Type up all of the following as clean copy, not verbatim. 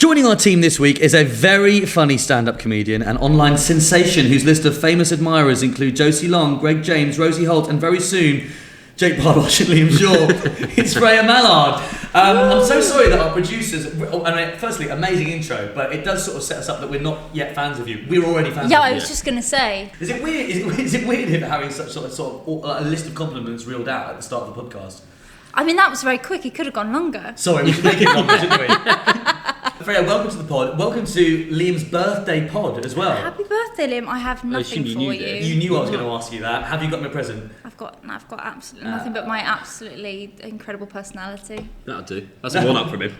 Joining our team this week is a very funny stand-up comedian and online sensation whose list of famous admirers include Josie Long, Greg James, Rosie Holt, and very soon, Jake Bhardwaj and Liam Shaw. It's Freya Mallard. I'm so sorry that our producers... firstly, amazing intro, but it does sort of set us up that we're not yet fans of you. We're already fans of you. Yeah, I was just going to say. Is it weird? Is it weird having such sort of a list of compliments reeled out at the start of the podcast? I mean, that was very quick. It could have gone longer. Sorry, we should make it longer, shouldn't we? Freya, welcome to the pod. Welcome to Liam's birthday pod as well. Happy birthday, Liam. I have nothing for you. You knew I was going to ask you that. Have you got me a present? I've got absolutely nothing but my absolutely incredible personality. That'll do. That's a one-up from him.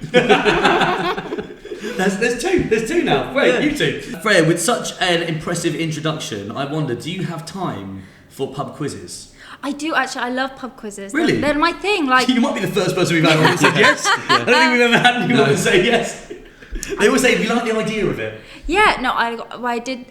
There's two now. Freya, you two. Freya, with such an impressive introduction, I wonder, do you have time for pub quizzes? I do actually. I love pub quizzes. Really? They're my thing. Like you might be the first person we've had on that said yes. I don't think we've ever had anyone say yes. They always say, "Do you like the idea of it?" Yeah, no, I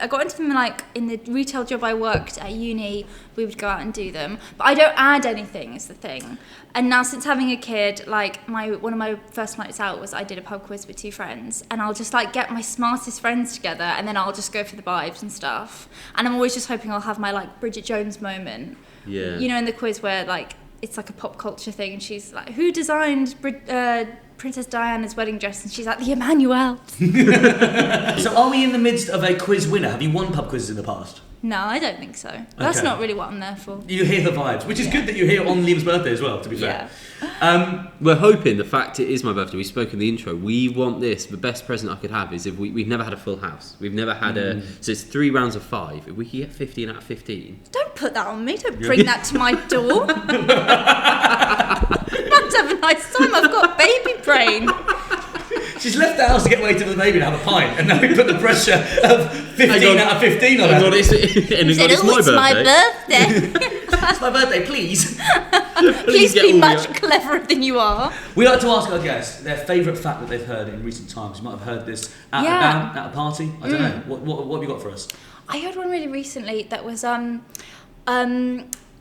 got into them like in the retail job I worked at uni. We would go out and do them, but I don't add anything. Is the thing. And now since having a kid, like one of my first nights out was I did a pub quiz with two friends, and I'll just like get my smartest friends together, and then I'll just go for the vibes and stuff. And I'm always just hoping I'll have my like Bridget Jones moment. Yeah. You know, in the quiz where like it's like a pop culture thing, and she's like, "Who designed Princess Diana's wedding dress?" And she's like, "The Emmanuel." So are we in the midst of a quiz winner? Have you won pub quizzes in the past? No, I don't think so. That's not really what I'm there for. You hear the vibes, which is good that you're here on Liam's birthday as well, to be fair. Yeah. We're hoping, the fact it is my birthday, we spoke in the intro, we want this, the best present I could have is if we've never had a full house. We've never had so it's 3 rounds of 5. If we could get 15 out of 15. Don't put that on me. Don't bring that to my door. Let's have a nice time. I've got baby brain. She's left the house to get away to the baby and have a pint, and now we put the pressure of 15 out of 15 on her. It's my birthday. It's my birthday, please. Please be much cleverer than you are. We like to ask our guests their favourite fact that they've heard in recent times. You might have heard this at a band, at a party. I don't know. What have you got for us? I heard one really recently that was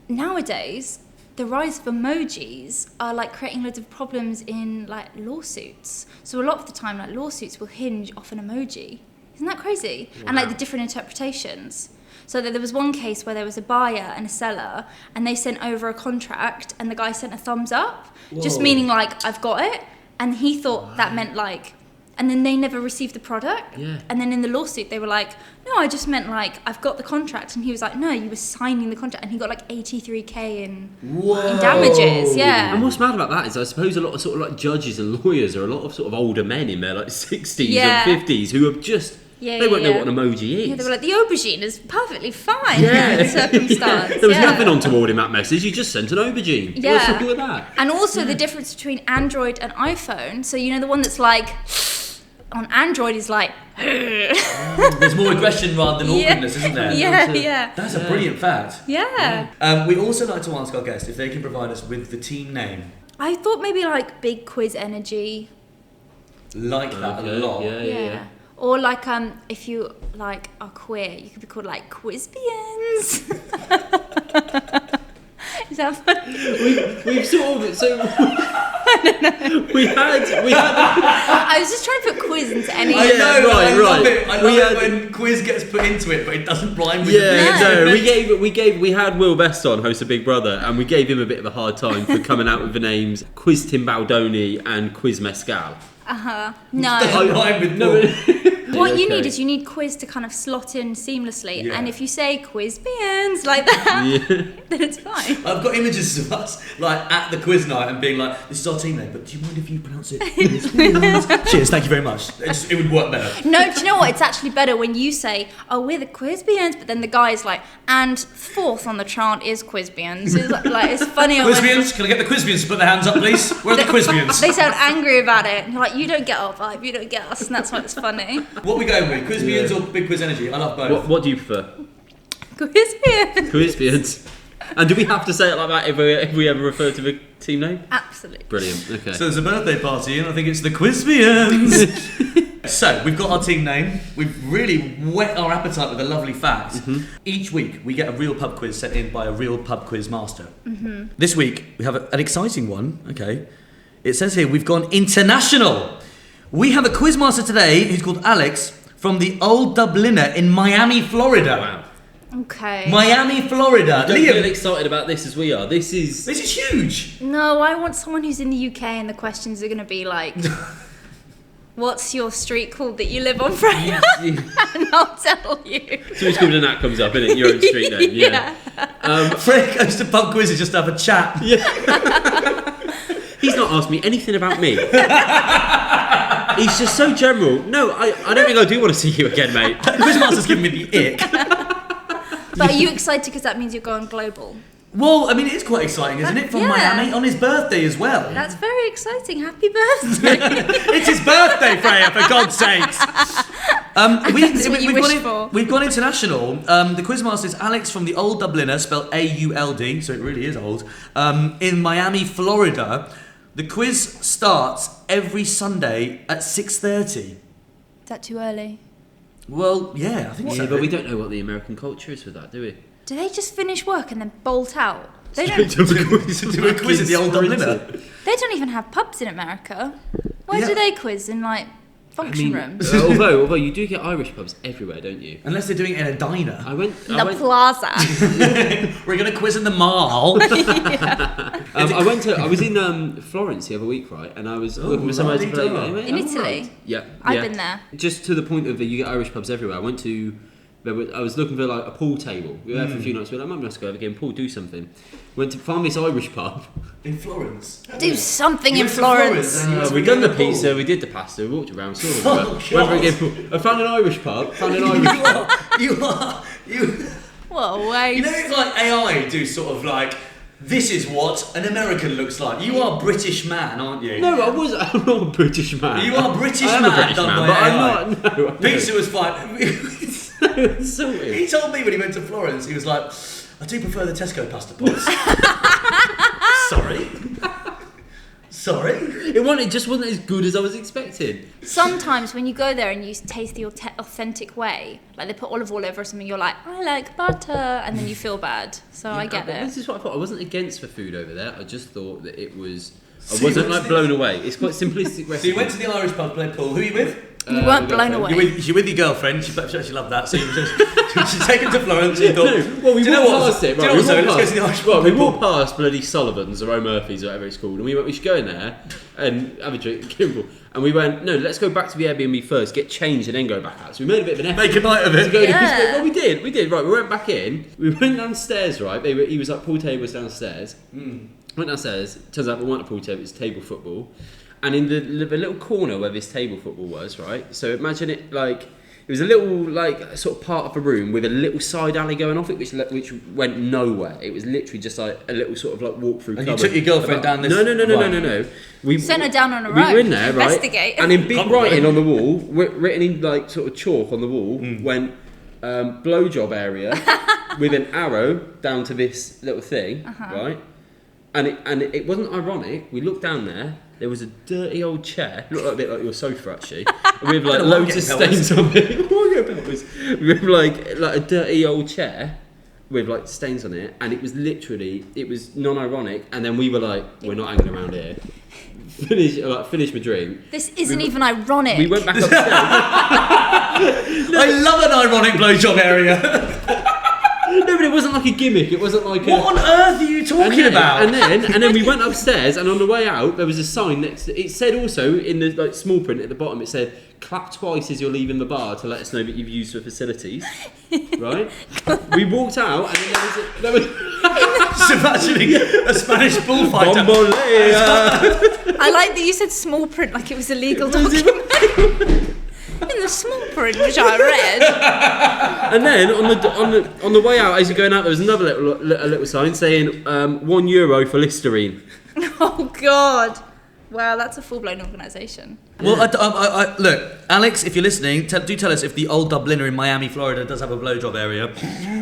nowadays the rise of emojis are like creating loads of problems in like lawsuits. So a lot of the time, like lawsuits will hinge off an emoji. Isn't that crazy? Wow. And like the different interpretations. So there was one case where there was a buyer and a seller, and they sent over a contract, and the guy sent a thumbs up, just meaning like I've got it, and he thought that meant like. And then they never received the product. Yeah. And then in the lawsuit, they were like, "No, I just meant like I've got the contract." And he was like, "No, you were signing the contract." And he got like 83k in damages. Yeah. And what's mad about that is I suppose a lot of sort of like judges and lawyers are a lot of sort of older men in their like 60s and 50s who have just they won't know what an emoji is. Yeah, they were like, the aubergine is perfectly fine in the circumstance. There was nothing untoward in that message. You just sent an aubergine. Yeah. What's wrong with that? And also the difference between Android and iPhone. So you know the one that's like. On Android is like... There's more aggression rather than awkwardness, isn't there? Yeah. That's a brilliant fact. Yeah. We also like to ask our guests if they can provide us with the team name. I thought maybe like Big Quiz Energy. Like that a lot. Yeah. Or like if you like are queer, you could be called like Quizbians. Is that funny? We've sort of I don't know. we had. I was just trying to put quiz into any. I know, right. I love it when quiz gets put into it, but it doesn't rhyme with we had Will Best on, host of Big Brother, and we gave him a bit of a hard time for coming out with the names Quiz Tim Baldoni and Quiz Mescal. No. Doesn't rhyme with What you need is you need quiz to kind of slot in seamlessly, and if you say Quizbians like that, then it's fine. I've got images of us like at the quiz night and being like, "This is our team name, but do you mind if you pronounce it?" Cheers, thank you very much. It would work better. No, do you know what? It's actually better when you say, "Oh, we're the Quizbians," but then the guy's like, "And fourth on the chart is Quizbians." It's like it's funny. Quizbians, can I get the Quizbians to put their hands up, please? Where are the Quizbians? They sound angry about it. And you're like, "You don't get our vibe. You don't get us," and that's why it's funny. What are we going with? Quizbians or Big Quiz Energy? I love both. What do you prefer? Quizbians. Quizbians. And do we have to say it like that if we ever refer to the team name? Absolutely. Brilliant. Okay. So there's a birthday party, and I think it's the Quizbians. So we've got our team name. We've really whet our appetite with a lovely fact. Mm-hmm. Each week we get a real pub quiz sent in by a real pub quiz master. Mm-hmm. This week we have an exciting one. Okay. It says here we've gone international. We have a quizmaster today who's called Alex from the Auld Dubliner in Miami, Florida. Wow. Okay. Miami, Florida. Don't Liam, feel excited about this as we are. This is huge. No, I want someone who's in the UK and the questions are going to be like, what's your street called that you live on, Freya? And I'll tell you. So it's called and that comes up, isn't it? Your own street name. Yeah. Freya goes to pub quizzes just to have a chat. He's not asked me anything about me. He's just so general. No, I don't think I do want to see you again, mate. Quizmaster's giving me the ick. But are you excited because that means you're going global? Well, I mean, it is quite exciting, isn't it? From Yeah. Miami on his birthday as well. That's very exciting. Happy birthday. It's his birthday, Freya, for God's sakes. That's what you wish for. We've gone international. The quizmaster is Alex from the Auld Dubliner, spelled A-U-L-D, so it really is old, in Miami, Florida. The quiz starts every Sunday at 6:30. Is that too early? Well, yeah, I think so. Yeah, but we don't know what the American culture is with that, do we? Do they just finish work and then bolt out? They to don't. do a quiz at the Auld Dubliner. They don't even have pubs in America. Why Yeah. do they quiz in like function rooms? although you do get Irish pubs everywhere, don't you? Unless they're doing it in a diner. I went. The plaza. We're going to quiz in the mall. I was in Florence the other week, right? And I was looking for somewhere to play. la-di-da. In Italy? Yeah, I've been there. Just to the point of that, you get Irish pubs everywhere. I was looking for like a pool table. We were there for a few nights. We were like, "Mum, let's go have a game of pool, do something." Went to find this Irish pub. In Florence. Do something You in went to Florence. and you went to We a done the game of pool. pizza, we did the pasta, we walked around, saw Oh, went for a game of pool. I found an Irish pub. You What a waste. You know, it's like AI do sort of like, this is what an American looks like. You are a British man, aren't you? No, I'm not a British man. You are a British I am man a British done man, by but AI. I'm not. No, Pizza was fine. so weird. He told me when he went to Florence, he was like, I do prefer the Tesco pasta pots. Sorry? It just wasn't as good as I was expecting. Sometimes when you go there and you taste the authentic way, like they put olive oil over something, you're like, I like butter, and then you feel bad. So I get it. This is what I thought. I wasn't against the food over there. I just thought that it was. I So wasn't you like went blown away. It's quite simplistic recipe. So you went to the Irish pub to play pool. Who are you with? You weren't blown away. You're with your girlfriend. She loved that. So you she's taken to Florence. You thought, Well, we do you know walked what? past it. Do you Right, know we what? walked Let's go past- to the Irish Well, pub. we walked past bloody Sullivan's or O'Murphy's or whatever it's called, and we should go in there and have a drink, Kimball. And we went, no, let's go back to the Airbnb first, get changed, and then go back out. So we made a bit of an effort. Make a night of to it. go Yeah. Well, we did. Right, we went back in. We went downstairs. Right, he was like pool table was downstairs. Went downstairs. Turns out we weren't a pool table. It's table football. And in the little corner where this table football was, right. So imagine it like. It was a little, like, sort of part of a room with a little side alley going off it, which went nowhere. It was literally just like a little sort of like walk-through. And you took your girlfriend down this. No. We Sent her down on a We road. were in there, right? Investigate. And in big Probably. writing on the wall, written in like sort of chalk on the wall, went blowjob area with an arrow down to this little thing, right? And it wasn't ironic. We looked down there. There was a dirty old chair, looked like a bit like your sofa actually, with like loads of stains on it. With like a dirty old chair with like stains on it, and it was non-ironic. And then we were like, we're not hanging around here. Finish my drink. This isn't even ironic. We went back upstairs. I love an ironic blowjob area. No, but it wasn't like a gimmick. It wasn't like What on earth are you talking about? And then we went upstairs, and on the way out, there was a sign next to it. Said also in the like small print at the bottom, it said, "Clap twice as you're leaving the bar to let us know that you've used the facilities." Right? We walked out, and then there was Just imagining a Spanish bullfighter. Bombolea. I like that you said small print like it was a legal document. In the small print, which I read. And then on the way out, as you're going out, there was another little sign saying €1 for Listerine. Oh God! Wow, that's a full-blown organisation. Well, look, Alex, if you're listening, do tell us if the Auld Dubliner in Miami, Florida does have a blowjob area.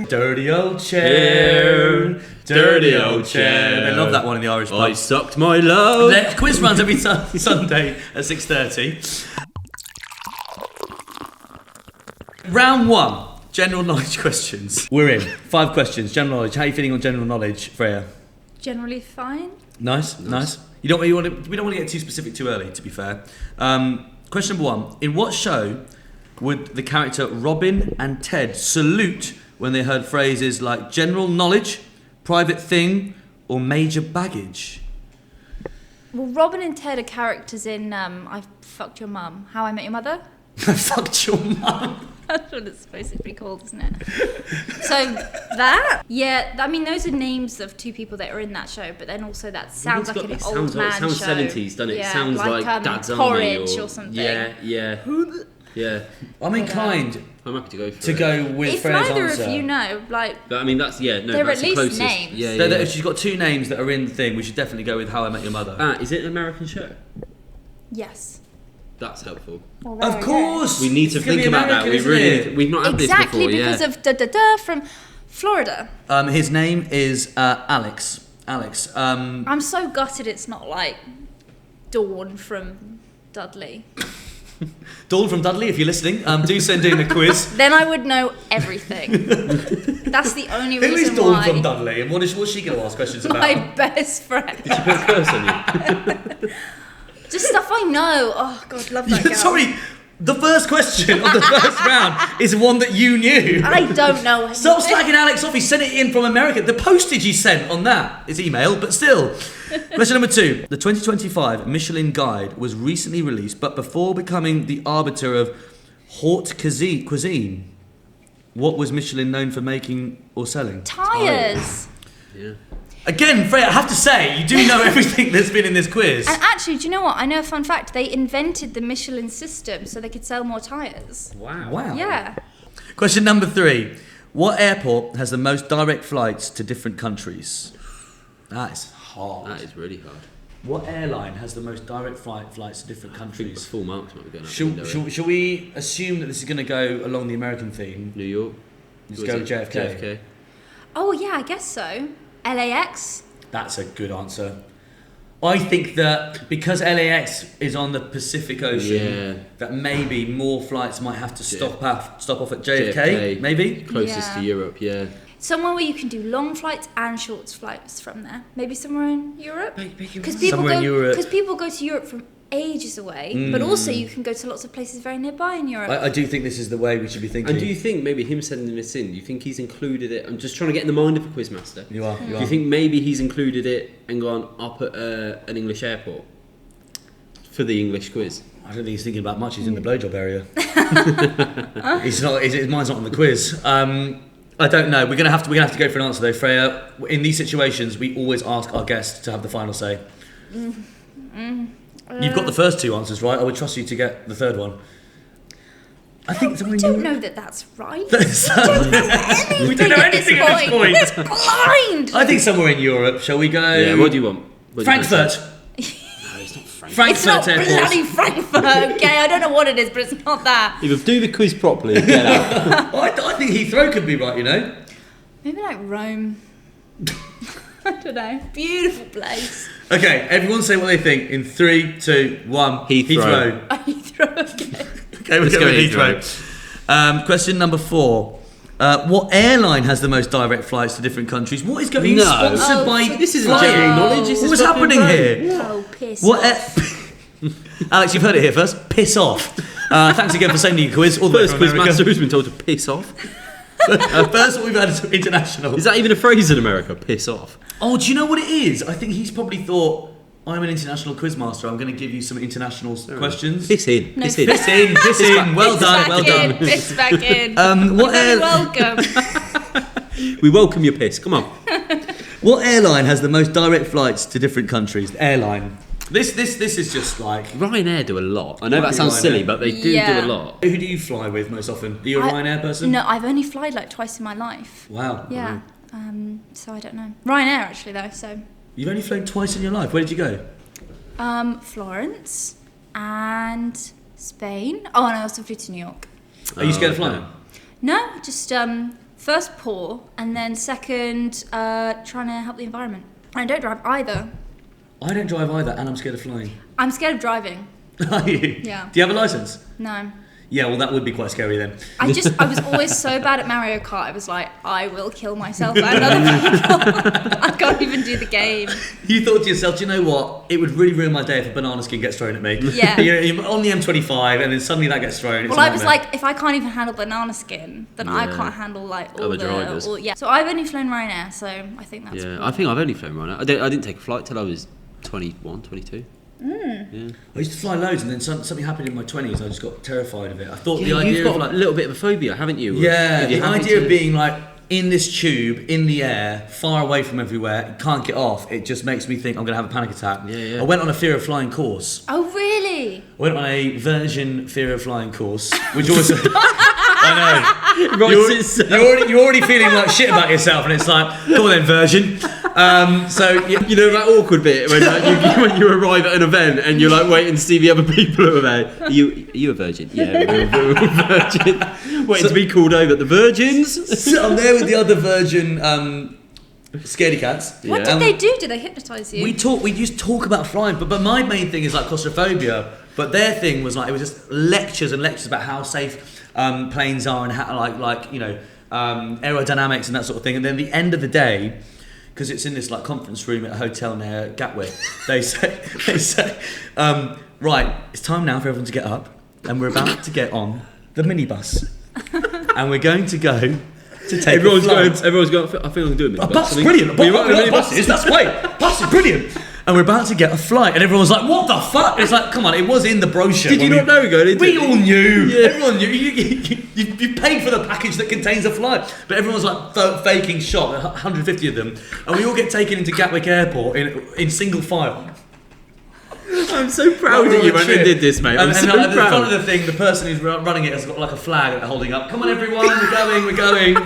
Dirty old chair, dirty old chair. They love that one in the Irish I pub. sucked my love. Their quiz runs every Sunday at 6:30. Round 1, general knowledge questions. We're in. 5 questions, general knowledge. How are you feeling on general knowledge, Freya? Generally fine. Nice. We don't want to get too specific too early, to be fair. Question number 1. In what show would the character Robin and Ted salute when they heard phrases like general knowledge, private thing, or major baggage? Well, Robin and Ted are characters in I Fucked Your Mum, How I Met Your Mother. I fucked your mum. That's what it's supposed to be called, isn't it? So that, yeah, I mean, those are names of two people that are in that show, but then also that sounds like an old man show. It sounds 70s, doesn't it? Yeah, It sounds like Dad's Army Porridge or something. Yeah. I'm inclined I'm happy to go for to it. go with if Freya's neither answer. of you know, like, But I mean, that's they're that's at the least closest. names. Yeah. If she's got 2 names that are in the thing, we should definitely go with How I Met Your Mother. Is it an American show? yes. That's helpful. Well, there Of we go. course! We need to It's gonna think be about that. American, We isn't really it? need to, we've not had Exactly, this before. because of da-da-da from Florida. His name is Alex. Alex. I'm so gutted it's not like Dawn from Dudley. Dawn from Dudley, if you're listening, do send in a quiz. Then I would know everything. That's the only Who reason is Dawn why. from Dudley, and what's she going to ask questions about? My best friend. Did you put a curse on you? Just stuff I know. Oh God, love that girl. Sorry, the first question of the first round is one that you knew. I don't know. Stop slagging Alex off. He sent it in from America. The postage he sent on that is email, but still. Question number 2. The 2025 Michelin Guide was recently released, but before becoming the arbiter of haute cuisine, what was Michelin known for making or selling? Tires. Yeah. Again, Freya, I have to say, you do know everything that's been in this quiz. And actually, do you know what? I know a fun fact. They invented the Michelin system so they could sell more tires. Wow. Yeah. Question number 3. What airport has the most direct flights to different countries? That is hard. That is really hard. What airline has the most direct flights to different I think the countries? full marks might be going out the window. Shall we assume that this is going to go along the American theme? New York. Just Was go it with JFK. JFK. Oh yeah, I guess so. LAX. That's a good answer. I think that because LAX is on the Pacific Ocean, that maybe more flights might have to stop off at JFK. Maybe Closest to Yeah. Europe, yeah. Somewhere where you can do long flights and short flights from there. Maybe somewhere in Europe. Because Somewhere in Europe. people go to Europe from ages away, but also you can go to lots of places very nearby in Europe. I do think this is the way we should be thinking. And do you think maybe him sending this in, do you think he's included it? I'm just trying to get in the mind of a quizmaster. You are. Do you think maybe he's included it and gone up at an English airport for the English quiz? I don't think he's thinking about much. He's in the blowjob area. He's not. His mind's not on the quiz. I don't know. We're gonna have to go for an answer though, Freya. In these situations, we always ask our guest to have the final say. You've got the first 2 answers right. I would trust you to get the third one. I think I don't know that that's right. we don't know anything at this point. It's blind. I think somewhere in Europe. Shall we go? Yeah, what do you want? What do you Frankfurt. No, it's not Frankfurt. Frankfurt It's not Airport. bloody Frankfurt, okay? I don't know what it is, but it's not that. Either do the quiz properly and get out. I think Heathrow could be right. You know. Maybe like Rome. I don't know. Beautiful place. Okay, everyone say what they think in 3, 2, 1. Heathrow. Okay, we're going with Heathrow. Question number 4. What airline has the most direct flights to different countries? What is going? No. Sponsored by? This isn't flying. general knowledge. This is What's fucking happening Rome. here? Oh, piss What? off. Alex, you've heard it here first. Piss off. Thanks again for sending your quiz. All the way First from America. quizmaster who's been told to piss off. First one we've had is international. Is that even a phrase in America? Piss off. Oh, do you know what it is? I think he's probably thought, I'm an international quizmaster. I'm going to give you some international questions. Piss in. No, Piss in. Piss in, piss in. Well Piss done, back well in, done. Piss back in. What You're very air- welcome. We welcome your piss. Come on. What airline has the most direct flights to different countries? Airline. This is just like. Ryanair do a lot. I know Might that be sounds Ryanair. silly, but they do Yeah. do a lot. Who do you fly with most often? Are you a Ryanair person? No, I've only flown like twice in my life. Wow. Yeah. So I don't know. Ryanair actually though. So You've only flown twice in your life. Where did you go? Florence and Spain. Oh, and I also flew to New York. Are you scared of okay. flying? No, just first poor, and then second trying to help the environment. I don't drive either. I don't drive either, and I'm scared of flying. I'm scared of driving. Are you? Yeah. Do you have a license? No. Yeah, well, that would be quite scary then. I was always so bad at Mario Kart. I was like, I will kill myself and other people. I can't even do the game. You thought to yourself, do you know what? It would really ruin my day if a banana skin gets thrown at me. Yeah. You're on the M25 and then suddenly that gets thrown. It's Well, I was like, if I can't even handle banana skin, then I Yeah. can't handle like all Other the drivers. Yeah. So I've only flown Ryanair, so I think that's. Yeah, I think I've only flown Ryanair. I didn't take a flight till I was 21, 22. Yeah. I used to fly loads and then something happened in my 20s. I just got terrified of it. I thought the Yeah, idea you've got of like a little bit of a phobia, haven't you? Yeah, If you're the happy idea to- of being like in this tube, in the air, far away from everywhere, can't get off, it just makes me think I'm going to have a panic attack. Yeah. I went on a fear of flying course. Oh really? I went on a virgin fear of flying course, which also... I know. You're already feeling like shit about yourself, and it's like, go on then, virgin. So You know that awkward bit when when you arrive at an event and you're like waiting to see the other people who are there. Are you a virgin? Yeah, we're a virgin. Waiting to be called over. The virgins. So I'm there with the other virgin scaredy cats. What Yeah. did they do? Did they hypnotise you? We used to talk about flying, but my main thing is like claustrophobia. But their thing was like it was just lectures and lectures about how safe planes are and how like you know aerodynamics and that sort of thing. And then at the end of the day, because it's in this like conference room at a hotel near Gatwick, they say right, it's time now for everyone to get up, and we're about to get on the minibus, and we're going to go to take. Everyone's a flight. going. I think I'm doing it. A bus, brilliant. Were you right with Buses, that's great. Bus is brilliant. And we're about to get a flight, and everyone's like, "What the fuck?" It's like, come on, it was in the brochure. Did you not know going into We it? all knew. Yeah. Everyone knew. You paid for the package that contains a flight, but everyone's like faking shock. 150 of them, and we all get taken into Gatwick Airport in single file. I'm so proud of you when you did this, mate. I'm And so at the front of proud. the thing, the person who's running it has got like a flag that they're holding up. Come on, everyone, we're going.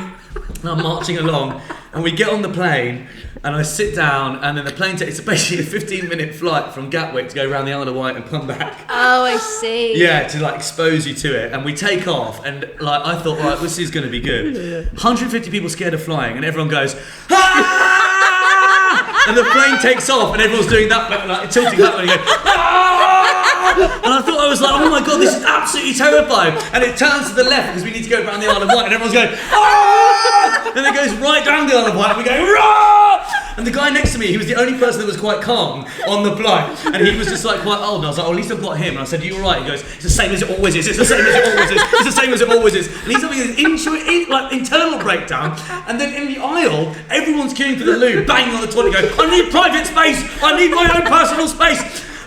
And I'm marching along, and we get on the plane, and I sit down, and then the plane takes basically a 15-minute flight from Gatwick to go around the Isle of Wight and come back. Oh, I see. Yeah, to like expose you to it, and we take off, and like I thought, right, this is going to be good. 150 people scared of flying, and everyone goes, ah! And the plane takes off, and everyone's doing that, like tilting that way, and you go, ah! And I thought, I was like, oh my god, this is absolutely terrifying. And it turns to the left because we need to go around the Isle of Wight, and everyone's going, ah! And it goes right down the Isle of Wight, and we go, rah! And the guy next to me, he was the only person that was quite calm on the flight, and he was just like quite old. And I was like, oh, at least I've got him. And I said, are you all right? He goes, it's the same as it always is. It's the same as it always is. It's the same as it always is. And he's having this like internal breakdown. And then in the aisle, everyone's queuing for the loo, banging on the toilet, going, I need private space. I need my own personal space.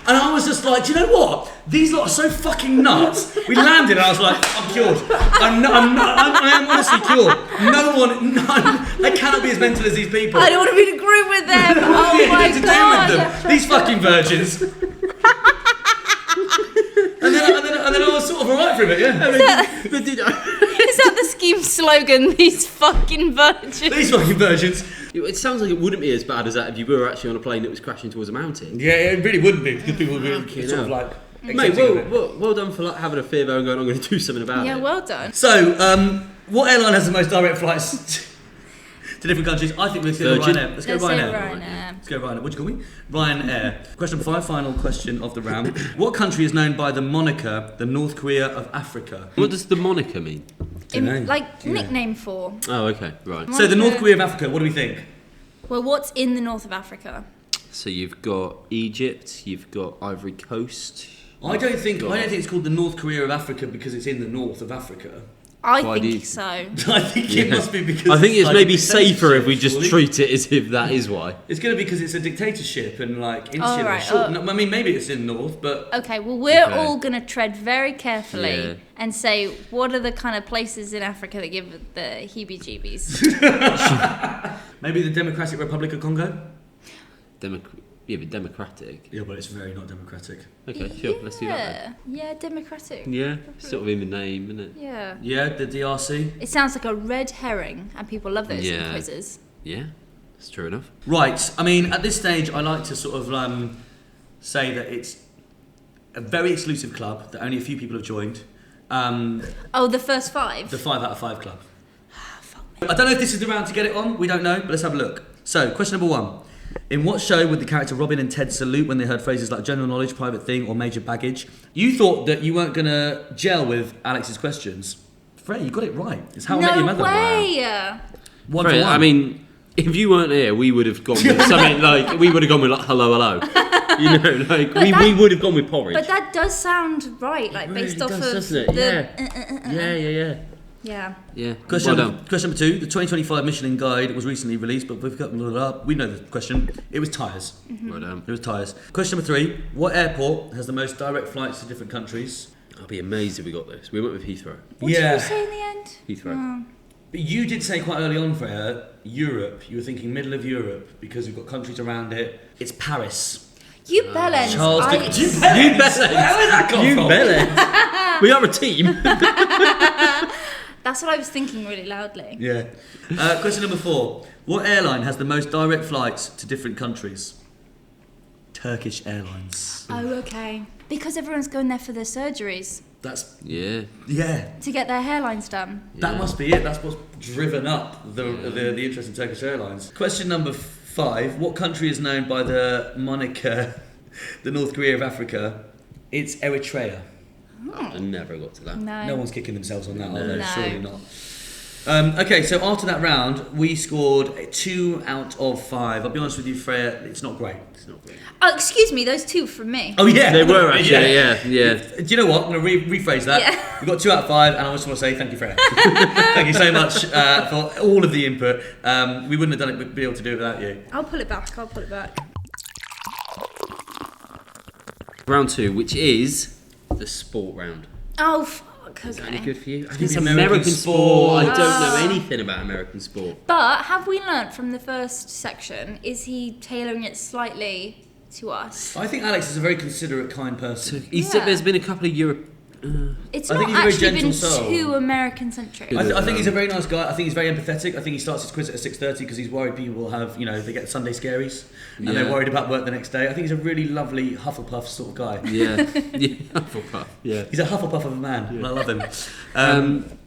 And I was just like, do you know what? These lot are so fucking nuts. We landed, and I was like, I'm cured. I am honestly cured. I cannot be as mental as these people. I don't want to be in a group with them. Oh Yeah, my to god. do with them. These fucking virgins. and then I was sort of alright for a bit, yeah. Is that the scheme slogan? These fucking virgins. These fucking virgins. It sounds like it wouldn't be as bad as that if you were actually on a plane that was crashing towards a mountain. Yeah, it really wouldn't be because people would be Fucking sort of hell. like. Mate, accepting of it. well done for like having a fear though and going, I'm going to do something about Yeah, it. well done. So, what airline has the most direct flights to different countries? I think let's go Virgin. Ryanair. Let's go Let's say Ryanair. Ryanair. Let's go Ryanair. What do you call me? Ryanair. Question 5, final question of the round. What country is known by the moniker the North Korea of Africa? What does the moniker mean? Dunno. Like Yeah. nickname for. Oh, okay, right. So, the North Korea of Africa, what do we think? Well, what's in the north of Africa? So you've got Egypt, you've got Ivory Coast. I don't think it's called the North Korea of Africa because it's in the north of Africa. I Why do you- think so. I think it must be because I think it's like maybe a safer if we dictatorship, just surely. treat it as if that is why. It's going to be because it's a dictatorship and like insular. right, Sure, no, I mean, maybe it's in the north, but Okay, well, we're Okay. all going to tread very carefully Yeah. and say what are the kind of places in Africa that give the heebie-jeebies. maybe the Democratic Republic of Congo. Yeah, but democratic. Yeah, but it's very not democratic. Okay, sure, let's do that Yeah, democratic. then. Yeah, sort of in the name, isn't it? Yeah. Yeah, the DRC. It sounds like a red herring, and people love those in Yeah. quizzes. Yeah, that's true enough. Right. I mean, at this stage, I like to sort of say that it's a very exclusive club that only a few people have joined. Oh, the first 5? The 5 out of 5 club. I don't know if this is the round to get it on. We don't know, but let's have a look. So, question number 1. In what show would the character Robin and Ted salute when they heard phrases like general knowledge, private thing, or major baggage? You thought that you weren't going to gel with Alex's questions. Freya, you got it right. It's How I Met Your Mother. No way! One Freya, for one. I mean, if you weren't here, we would have gone with something like, we would have gone with like, hello, hello. You know, like, we would have gone with porridge. But that does sound right, like, based off of doesn't it? the... Yeah. Yeah. Question, Well number, question number 2. The 2025 Michelin Guide was recently released, but we've got we know the question. It was tyres. Well done. It was tyres. Question number 3. What airport has the most direct flights to different countries? I'll be amazed if we got this. We went with Heathrow. What did you say in the end? Heathrow. But you did say quite early on, Freya, Europe. You were thinking middle of Europe because we've got countries around it. It's Paris. You bellends. Charles I- Dickens. You bellends. Where did that come from? bellends. We are a team. That's what I was thinking really loudly. Yeah. Question number 4. What airline has the most direct flights to different countries? Turkish Airlines. Oh, okay. Because everyone's going there for their surgeries That's Yeah. to get their hairlines done. That must be it. That's what's driven up the interest in Turkish Airlines. Question number 5. What country is known by the moniker the North Korea of Africa? It's Eritrea. I never got to that. No one's kicking themselves on that, are they? No. Surely not. Okay, so after that round, we scored 2 out of 5. I'll be honest with you, Freya, it's not great. It's not great. Oh, excuse me, those 2 from me. Oh, yeah. They were actually, yeah. Do you know what? I'm going to rephrase that. Yeah. We got 2 out of 5, and I just want to say thank you, Freya. Thank you so much for all of the input. We wouldn't have done it, we'd be able to do it without you. I'll pull it back. Round 2, which is the sport round. Oh, fuck. Is that any Okay. good for you? I think think it's it's American American sport. I sport. don't know anything about American sport. But have we learnt from the first section, is he tailoring it slightly to us? I think Alex is a very considerate, kind person. He said Yeah. there's been a couple of It's I not think he's a very actually been gentle soul. too American-centric. I think he's a very nice guy. I think he's very empathetic. I think he starts his quiz at 6:30 because he's worried people will have, they get Sunday scaries and they're Yeah. worried about work the next day. I think he's a really lovely Hufflepuff sort of guy. Yeah. Hufflepuff. Yeah. He's a Hufflepuff of a man, and I love him.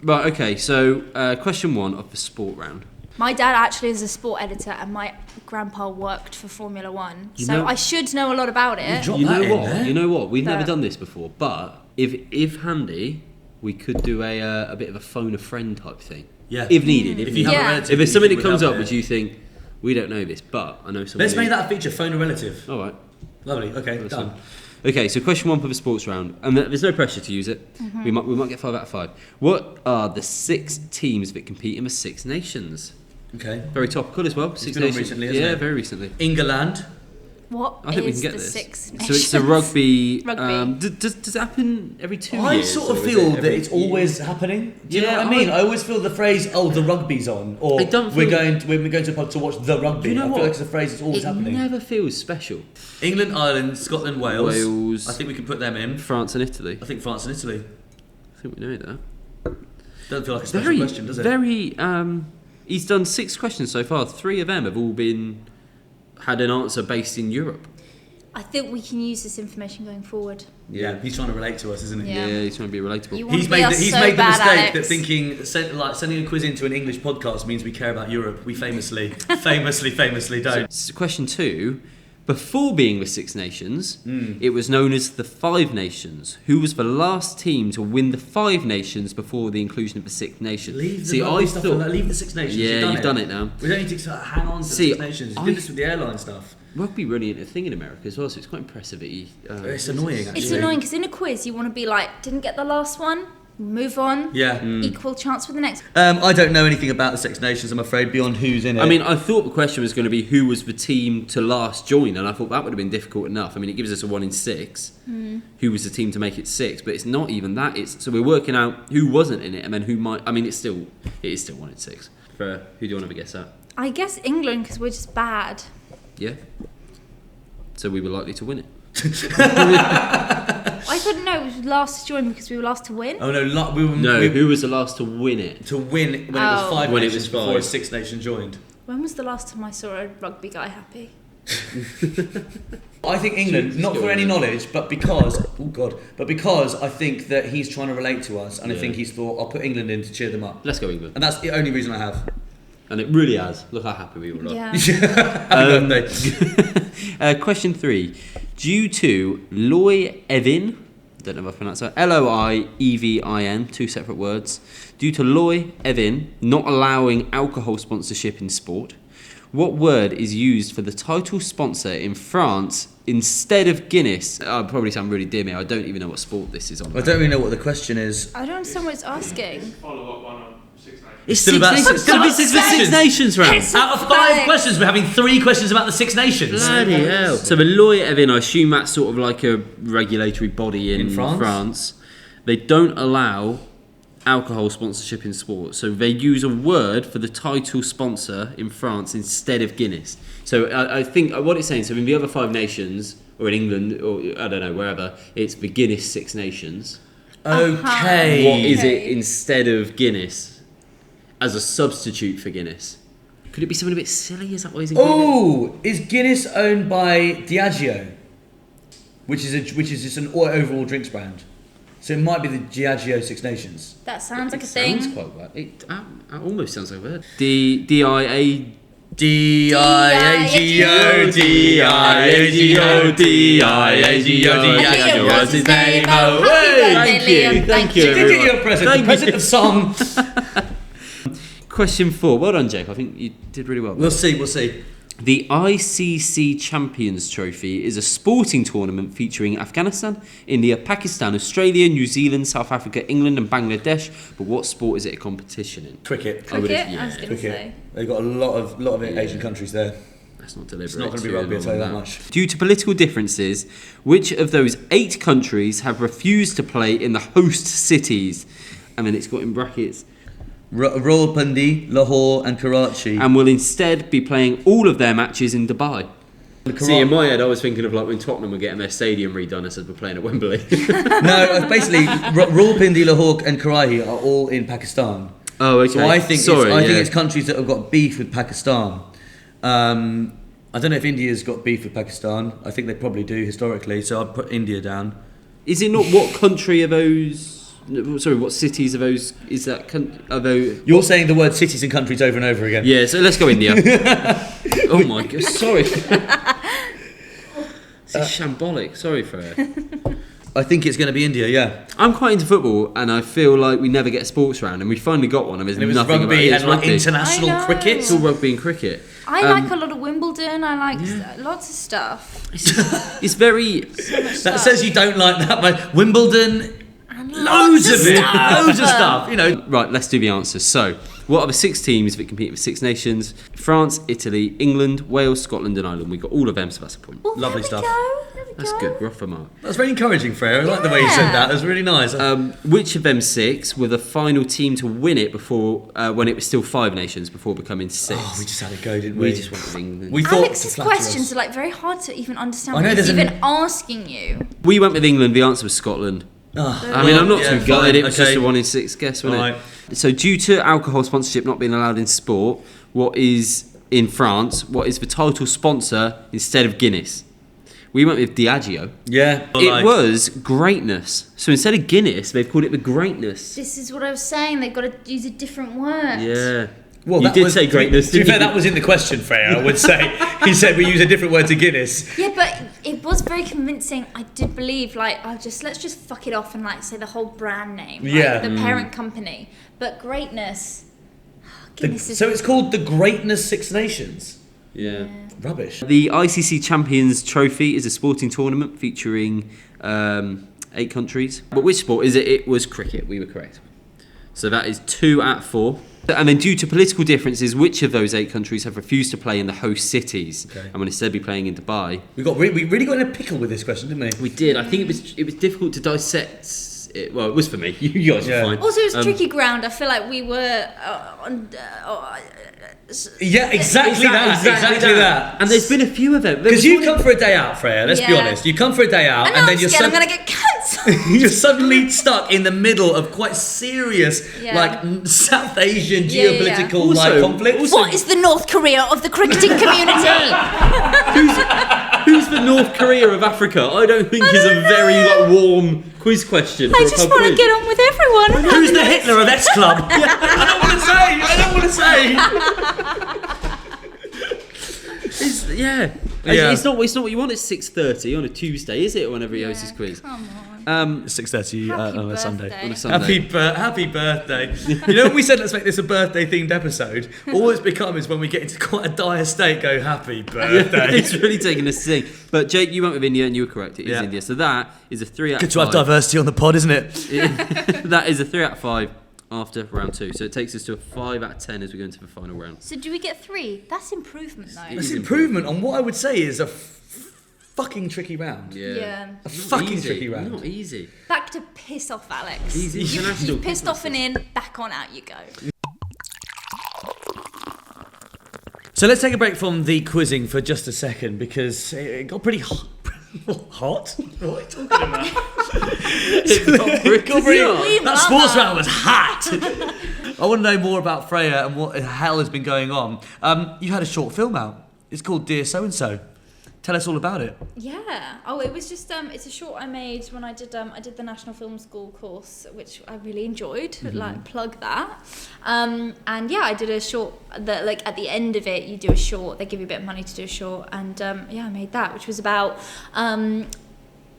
Right, okay, so question 1 of the sport round. My dad actually is a sport editor and my grandpa worked for Formula One. You So know- I should know a lot about it. Drop You that know in what? there. You know what? We've never But- done this before, but if handy, we could do a bit of a phone a friend type thing. Yeah. If needed. If you have Yeah. a relative, If there's something that would comes have up it. which you think we don't know this, but I know someone. Let's who- make that a feature. Phone a relative. All right. Lovely. Okay, That's done. fine. Okay, so question 1 for the sports round, and there's no pressure to use it. We might get 5 out of 5. What are the 6 teams that compete in the 6 nations? Okay. Very topical as well. 6 been on nations. recently, hasn't yeah, it? very recently. England. What I think we is can get the this. 6 So it's a nations? rugby. Rugby. Does it happen every 2 I years? sort of or is feel it that every it's year? always happening. Do you know Yeah, what I mean? I always feel the phrase, "Oh, the rugby's on," or I don't we're feel- going to a pub to watch the rugby. You know I feel what? like it's a phrase that's always It happening. never feels special. England, Ireland, Scotland, Wales. Wales. I think we can put them in. France and Italy. I think France and Italy. I think we know that. Doesn't feel like a special question, does it? Very. He's done 6 questions so far. 3 of them have all had an answer based in Europe. I think we can use this information going forward. Yeah, he's trying to relate to us, isn't he? Yeah. Yeah, he's trying to be relatable. You want He's to be made, us he's so made the bad, mistake Alex. that thinking sending a quiz into an English podcast means we care about Europe. We famously don't. Question 2. Before being the 6 nations, it was known as the 5 nations. Who was the last team to win the 5 nations before the inclusion of the 6 nations? Leave the See, rugby I stuff thought leave the Six Nations. Yeah, you've done it now. We don't need to sort of hang on to See, the Six Nations. You I- did this with the airline stuff. rugby really ain't a thing in America as well, so it's quite impressive that he. It's annoying, actually. It's annoying because in a quiz you want to be like, didn't get the last one, move on, Yeah. equal chance for the next. I don't know anything about the Six Nations, I'm afraid, beyond who's in it. I mean, I thought the question was going to be who was the team to last join, and I thought that would have been difficult enough. I mean, it gives us a 1 in 6. Who was the team to make it 6? But it's not even that. So we're working out who wasn't in it, and then who might. I mean, it is still 1 in 6. Who do you want to have a guess at? I guess England because we're just bad. Yeah. So we were likely to win it. I thought no, it was last to join because we were last to win. Oh no, Who was the last to win it? to win when it was Oh. 5 When it nations was before 5. a Six Nation joined. When was the last time I saw a rugby guy happy? I think England, Just not go for on any then. knowledge, but because I think that he's trying to relate to us, and I Yeah. think he's thought I'll put England in to cheer them up, Let's go England. and that's the only reason I have. And it really has. Look how happy we all are. Yeah. Question 3. Due to Loy Evin, don't know if I pronounced that, Loievin, 2 separate words. Due to Loy Evin not allowing alcohol sponsorship in sport, what word is used for the title sponsor in France instead of Guinness? I'll probably sound really dim here. I don't even know what sport this is on. I don't really know what the question is. I don't understand what it's asking. Follow-up one on Six Nations. It's Still about Nations. still about Six Nations. Nations round. It's Out of 5 Thanks. questions, we're having 3 questions about the Six Nations. Bloody hell. So the Loy Evin, I assume that's sort of like a regulatory body in France. They don't allow alcohol sponsorship in sport. So they use a word for the title sponsor in France instead of Guinness. So I think what it's saying, so in the other 5 nations, or in England, or I don't know, wherever, it's the Guinness Six Nations. Okay. What is it instead of Guinness as a substitute for Guinness? Could it be something a bit silly? Is that why he's included? Oh, is Guinness owned by Diageo, which is just an overall drinks brand? So it might be the Diageo Six Nations. That sounds like a Sounds thing. quite well. It almost sounds like a word. D-I-A... D-I-A-G-O, D-I-A-G-O, D-I-A-G-O, Diageo, what's his name? Oh, hey! Thank you, She did get everyone. you a present, the present of song. Question 4. Well done, Jake. I think you did really well. We'll see. The ICC Champions Trophy is a sporting tournament featuring Afghanistan, India, Pakistan, Australia, New Zealand, South Africa, England and Bangladesh. But what sport is it a competition in? Cricket. Cricket, I was going to Cricket. say. They've got a lot of Asian countries there. That's not deliberate. It's not going to be rugby, I'll tell you that much. Due to political differences, which of those 8 countries have refused to play in the host cities? And then it's got in brackets... Rawalpindi, Lahore and Karachi. And will instead be playing all of their matches in Dubai. See, in my head, I was thinking of like when Tottenham were getting their stadium redone, I said we're playing at Wembley. No, basically, Rawalpindi, Lahore and Karachi are all in Pakistan. Oh, okay. So I think Sorry, it's countries that have got beef with Pakistan. I don't know if India's got beef with Pakistan. I think they probably do historically. So I'd put India down. Is it not what country are those? Sorry, what cities are those? Is that are those? You're saying the word cities and countries over and over again. Yeah, so let's go India. Oh my god, sorry. This is shambolic. Sorry for it. I think it's going to be India. Yeah. I'm quite into football, and I feel like we never get a sports round, and we finally got one. And there's And it was nothing rugby about it. It's and like rugby. international I know. cricket. It's all rugby and cricket. I like a lot of Wimbledon. I like lots of stuff. It's very. That says you don't like that much. Wimbledon. And Loads lots of it. Loads of stuff. You know. Right, let's do the answers. So, what are the 6 teams that compete with 6 nations? France, Italy, England, Wales, Scotland, and Ireland. We got all of them, so that's a point. Well, Lovely there stuff. we go. That's good. We're off a mark. That's very encouraging, Freya. I like the way you said that. It was really nice. Which of them 6 were the final team to win it before, when it was still 5 nations before becoming 6? Oh, we just had a go, didn't we? We just went with England. We thought Alex's to flatter questions us. are like very hard to even understand. I know what he's there's even asking you. We went with England. The answer was Scotland. Oh, I mean, I'm not yeah, too gutted. fine, It was just okay. a 1 in 6 guess, wasn't Right. it? So, due to alcohol sponsorship not being allowed in sport, what is in France? What is the title sponsor instead of Guinness? We went with Diageo. Yeah. It was Greatness. So instead of Guinness, they've called it the Greatness. This is what I was saying. They've got to use a different word. Yeah. Well, you that did was- say Greatness, To be didn't fair, you? that was in the question, Freya. I would say he said we use a different word to Guinness. Yeah, but it was very convincing. I did believe, like, let's just fuck it off and like say the whole brand name, like, Yeah. the parent company. But Greatness, Guinness is So it's called the Greatness Six Nations. Yeah. Rubbish. The ICC Champions Trophy is a sporting tournament featuring 8 countries. But which sport is it? It was cricket. We were correct. So that is 2 out of 4. And then due to political differences, which of those 8 countries have refused to play in the host cities and will instead be playing in Dubai? We really got in a pickle with this question, didn't we? We did. I think it was difficult to dissect it. Well, it was for me. You guys Yeah. were fine. also it's tricky ground. I feel like we were Yeah, exactly that. And there's been a few of them. Because you've come for a day out, Freya. Let's be Yeah. honest. You come for a day out, and and I'm then you're scared I'm gonna get cancelled. you're suddenly stuck in the middle of quite serious, Yeah. like South Asian Yeah, yeah, yeah. geopolitical Also- conflict. What is the North Korea of the cricketing community? Who's the North Korea of Africa? I don't think is a very like warm quiz question. I just want to get on with everyone. Who's the Hitler of S Club? I don't want to Yeah. Yeah. It's not what you want. It's 6:30 on a Tuesday, is it? Whenever he hosts his quiz. Come on. 6:30 on a Sunday. birthday. On a Sunday. Happy birthday. You know when we said let's make this a birthday themed episode, all it's become is when we get into quite a dire state, go happy birthday. It's really taking us to sing. But Jake, you went with India and you were correct. It is Yeah. India. So that is a 3 out of 5. Good to have diversity on the pod, isn't it? That is a 3 out of 5 after round 2. So it takes us to a 5 out of 10 as we go into the final round. So do we get 3? That's improvement though. That's improvement on what I would say is a fucking tricky round. Yeah. A fucking Easy. tricky round. Not easy. Back to piss off, Alex. Easy. You International pissed Quizmaster. off and in, back on out you go. So let's take a break from the quizzing for just a second because it got pretty hot. Hot? What are you talking about? It got pretty hot. That sports round was hot. I want to know more about Freya and what the hell has been going on. You had a short film out. It's called Dear So and So. Tell us all about it. Yeah. Oh, it was just it's a short I made when I did the National Film School course, which I really enjoyed. Like plug that. And yeah, I did a short that like at the end of it you do a short. They give you a bit of money to do a short, and yeah, I made that, which was about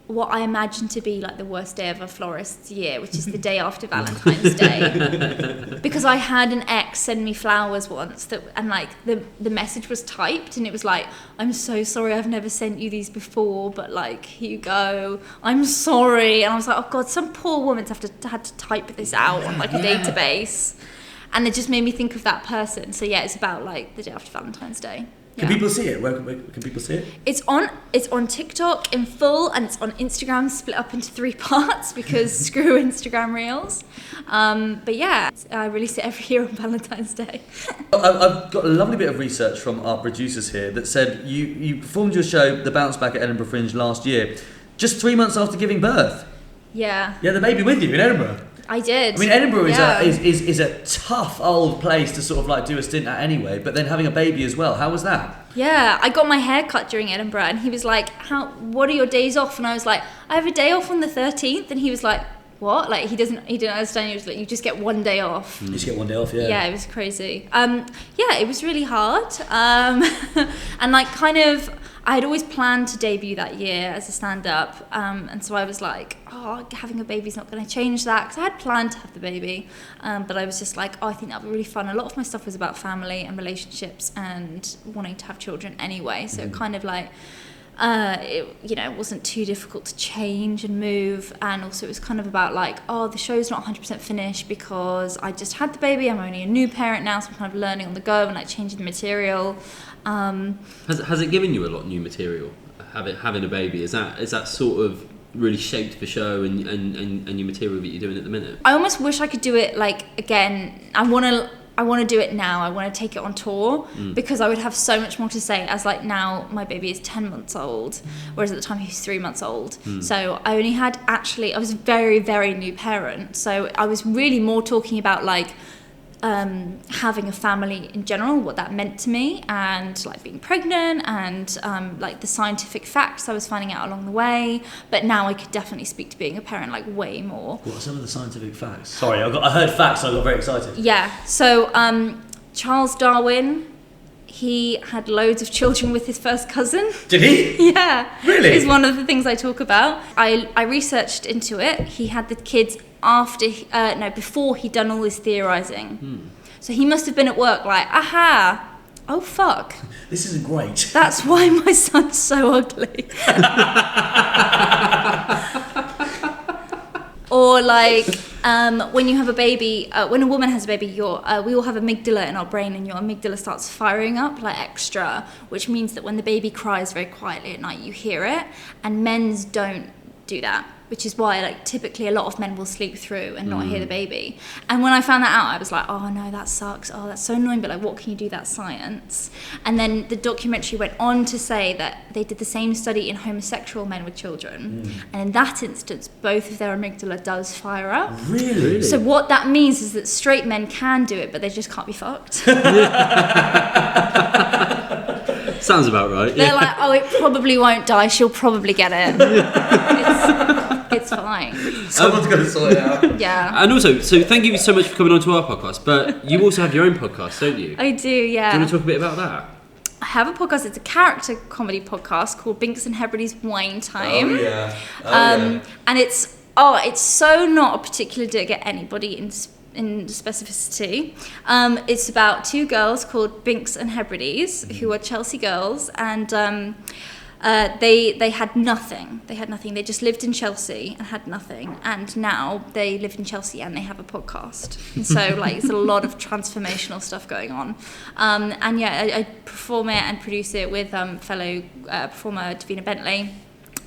what I imagine to be like the worst day of a florist's year, which is the day after Valentine's Day. Because I had an ex send me flowers once and like the message was typed and it was like, I'm so sorry, I've never sent you these before, but like, here you go, I'm sorry. And I was like, oh God, some poor woman's had to type this out on like a database. And it just made me think of that person. So yeah, it's about like the day after Valentine's Day. Can Yeah. people see it? Where can people see it? It's on TikTok in full, and it's on Instagram split up into 3 parts because screw Instagram Reels. But yeah, I release it every year on Valentine's Day. I've got a lovely bit of research from our producers here that said you performed your show, The Bounce Back at Edinburgh Fringe last year, just 3 months after giving birth. Yeah, You had the baby with you in Edinburgh. I did. I mean, Edinburgh Yeah. is a tough old place to sort of like do a stint at anyway, but then having a baby as well. How was that? Yeah, I got my hair cut during Edinburgh, and he was like, what are your days off? And I was like, I have a day off on the 13th, and he was like, what? Like, he didn't understand. He was like, you just get 1 day off. You just get 1 day off, yeah. Yeah, it was crazy. Yeah, it was really hard. And like kind of, I had always planned to debut that year as a stand-up. And so I was like, oh, having a baby's not going to change that. Because I had planned to have the baby. But I was just like, oh, I think that would be really fun. A lot of my stuff was about family and relationships and wanting to have children anyway. So it kind of like, it wasn't too difficult to change and move, and also it was kind of about like, oh, the show's not 100% finished because I just had the baby, I'm only a new parent now, so I'm kind of learning on the go and like changing the material. Has it given you a lot of new material? Having a baby, is that sort of really shaped the show and your material that you're doing at the minute? I almost wish I could do it like again. I want to do it now. I want to take it on tour because I would have so much more to say, as like now my baby is 10 months old, whereas at the time he was 3 months old. So I only had I was a very, very new parent. So I was really more talking about like having a family in general, what that meant to me, and like being pregnant and like the scientific facts I was finding out along the way. But now I could definitely speak to being a parent like way more. What are some of the scientific facts? Sorry, I heard facts, so I got very excited. Yeah, so Charles Darwin, he had loads of children with his first cousin. Did he? Yeah. Really? Is one of the things I talk about. I researched into it. He had the kids before he'd done all his theorising. So he must have been at work like, aha, oh fuck. This isn't great. That's why my son's so ugly. Or like when you have a baby, when a woman has a baby, we all have amygdala in our brain, and your amygdala starts firing up like extra, which means that when the baby cries very quietly at night, you hear it, and men's don't do that, which is why like typically a lot of men will sleep through and not hear the baby. And when I found that out, I was like, oh no, that sucks, oh that's so annoying, but like what can you do, that's science. And then the documentary went on to say that they did the same study in homosexual men with children, and in that instance both of their amygdala does fire up. Really? So what that means is that straight men can do it, but they just can't be fucked. Sounds about right. They're like, oh, it probably won't die, she'll probably get it. It's fine. Someone's got to sort it out. Yeah. And also, so thank you so much for coming on to our podcast, but you also have your own podcast, don't you? I do, yeah. Do you want to talk a bit about that? I have a podcast. It's a character comedy podcast called Binks and Hebrides Wine Time. Oh, yeah. And it's so not a particular dig at anybody in specificity. It's about two girls called Binks and Hebrides, who are Chelsea girls, and they had nothing. They just lived in Chelsea and had nothing, and now they live in Chelsea and they have a podcast. And so like it's a lot of transformational stuff going on. And yeah, I perform it and produce it with fellow performer Davina Bentley.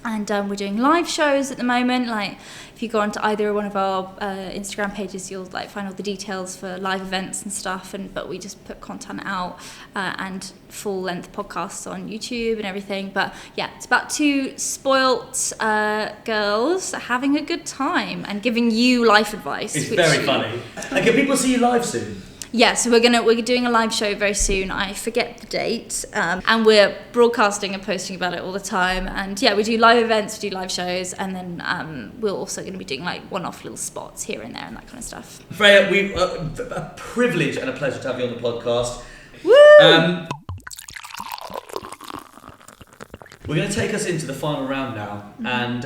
And we're doing live shows at the moment. Like, if you go onto either one of our Instagram pages, you'll like find all the details for live events and stuff. But we just put content out and full-length podcasts on YouTube and everything. But yeah, it's about two spoilt girls having a good time and giving you life advice. It's very funny. And can people see you live soon? Yeah, so we're doing a live show very soon. I forget the date, and we're broadcasting and posting about it all the time. And yeah, we do live events, we do live shows, and then we're also going to be doing like one-off little spots here and there and that kind of stuff. Freya, a privilege and a pleasure to have you on the podcast. Woo! We're going to take us into the final round now, and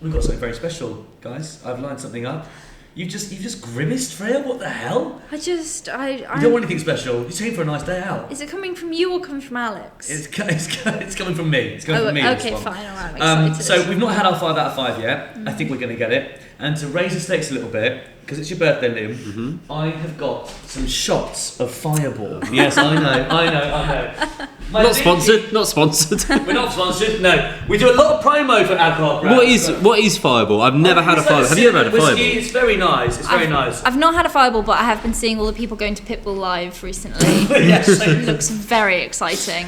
we've got something very special, guys. I've lined something up. You've just grimaced, Freya. What the hell? I You don't want anything special. You're taking for a nice day out. Is it coming from you or coming from Alex? It's coming from me. It's coming from me. Okay, this one. fine. All right, I'm excited. So we've not had our 5 out of 5 yet. I think we're going to get it. And to raise the stakes a little bit, because it's your birthday, Liam, I have got some shots of Fireball. Yes, I know. Not sponsored. We're not sponsored. No, we do a lot of promo for alcohol brands. What is Fireball? I've never had a Fireball. Have you ever had a whiskey? Fireball? It's very nice. It's very nice. I've not had a Fireball, but I have been seeing all the people going to Pitbull Live recently. Yes. It looks very exciting.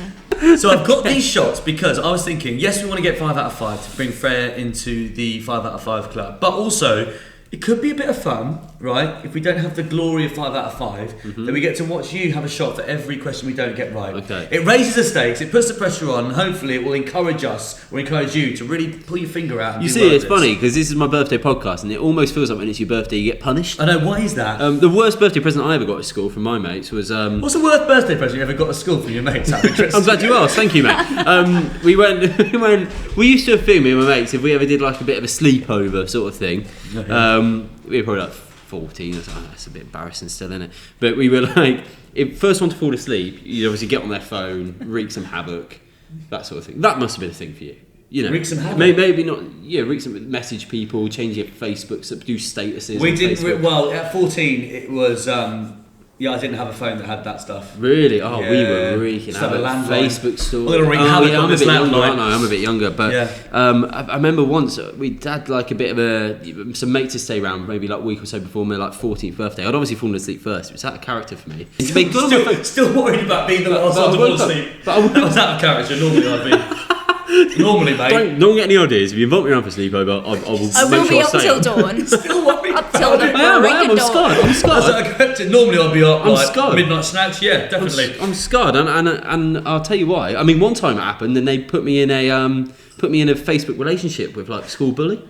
So I've got these shots because I was thinking, yes, we want to get 5 out of 5 to bring Freya into the 5 out of 5 club, but also it could be a bit of fun, right? If we don't have the glory of 5 out of 5, then we get to watch you have a shot for every question we don't get right. Okay. It raises the stakes, it puts the pressure on, and hopefully it will encourage us or encourage you to really pull your finger out. And You do see, well it's at this. funny because this is my birthday podcast, and it almost feels like when it's your birthday, you get punished. I know, why is that? The worst birthday present I ever got at school from my mates was. What's the worst birthday present you ever got at school from your mates? I'm glad you asked. Thank you, mate. We used to have a thing, me and my mates, if we ever did like a bit of a sleepover sort of thing. We were probably like 14 or something. That's a bit embarrassing still, isn't it? But we were like, if first one to fall asleep, you'd obviously get on their phone, wreak some havoc, that sort of thing. That must have been a thing for you. You know, wreak some havoc? Maybe not. Yeah, wreak some, message people, change your Facebook, do statuses. We on didn't. Facebook. Well, at 14, it was. I didn't have a phone that had that stuff. Really? Oh, Yeah. we were wreaking Just have havoc. a landline. Facebook store. I'm gonna wreak havoc on this landline. I'm a bit younger, but Yeah. I remember once we had like a bit of some mates to stay around, maybe like a week or so before my like 14th birthday. I'd obviously fallen asleep first. It was out of character for me. Still worried about being the last one to fall asleep. That was out of character. Normally I'd be. Normally, mate. Don't get any ideas. If you invite me around for sleepover, I will I make will sure be I up stay till up. dawn. Still worried. Up till the I'm break of dawn. scarred. I'm scarred. Normally I'd be up I'm like scarred. midnight snacks. Yeah, definitely. I'm scarred, and I'll tell you why. I mean, one time it happened, and they put me in a Facebook relationship with like school bully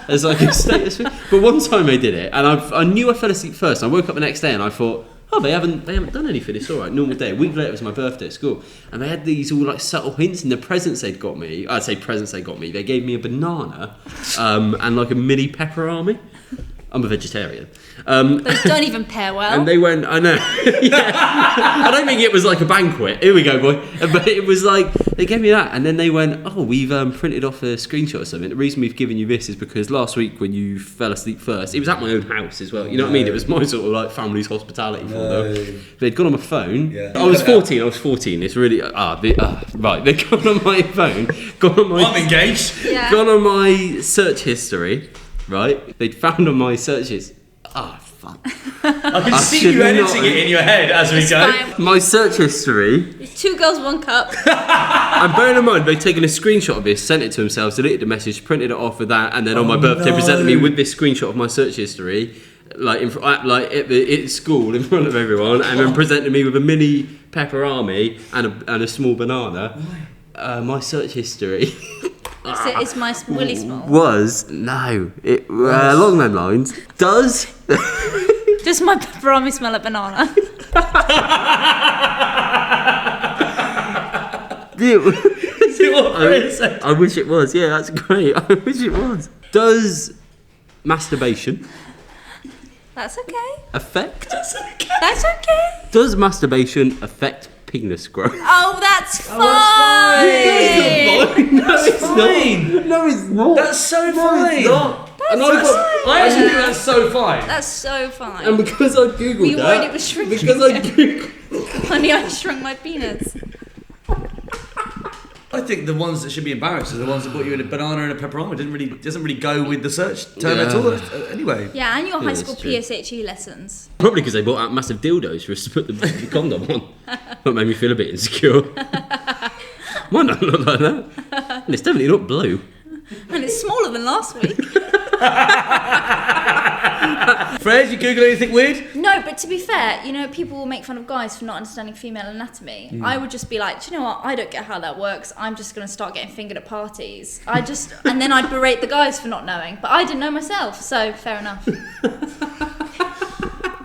as like a status thing. But one time they did it, and I knew I fell asleep first. I woke up the next day and I thought, oh, they haven't done anything. It's all right, normal day. A week later, it was my birthday at school, and they had these all like subtle hints in the presents they'd got me. I'd say presents they got me. They gave me a banana, and like a mini pepperami. I'm a vegetarian. Those don't even pair well. And they went, I know. Yeah. I don't think it was like a banquet. Here we go, boy. But it was like, they gave me that. And then they went, oh, we've printed off a screenshot or something. The reason we've given you this is because last week when you fell asleep first, it was at my own house as well. You know what I mean? It was my sort of like family's hospitality for them. They'd gone on my phone. Yeah. I was 14. It's really, right. They'd gone on my phone, I'm engaged. Yeah. gone on my search history, right? They'd found on my searches. Fuck. I can see you editing it in your head as we go. Fine. My search history. It's 2 girls, 1 cup. And bearing in mind, they'd taken a screenshot of this, sent it to themselves, deleted the message, printed it off with that, and then on my birthday presented me with this screenshot of my search history, at school in front of everyone, and then presented me with a mini pepperami and a small banana. My search history. Is my willy small? No. Along them lines. Does Does my pepperoni smell like banana? I wish it was. Yeah, that's great. I wish it was. Does masturbation That's okay. affect? That's okay. Does masturbation affect penis growth? Oh, that's fine. No, it's fine. not. No, it's not. That's so fine. I actually think that's so fine. That's so fine. And because I googled Were you that, worried it was shrinking? because I googled. Honey, I shrunk my penis. I think the ones that should be embarrassed are the ones that bought you in a banana and a pepperoni. It doesn't really go with the search term at all. Anyway. Yeah, and your high that's school true. PSHE lessons. Probably because they bought out massive dildos for us to put the condom on. That made me feel a bit insecure. Might not look like that. And it's definitely not blue. And it's smaller than last week. Fred, you Google anything weird? No, but to be fair, you know, people will make fun of guys for not understanding female anatomy. I would just be like, do you know what? I don't get how that works. I'm just going to start getting fingered at parties. And then I'd berate the guys for not knowing. But I didn't know myself, so fair enough.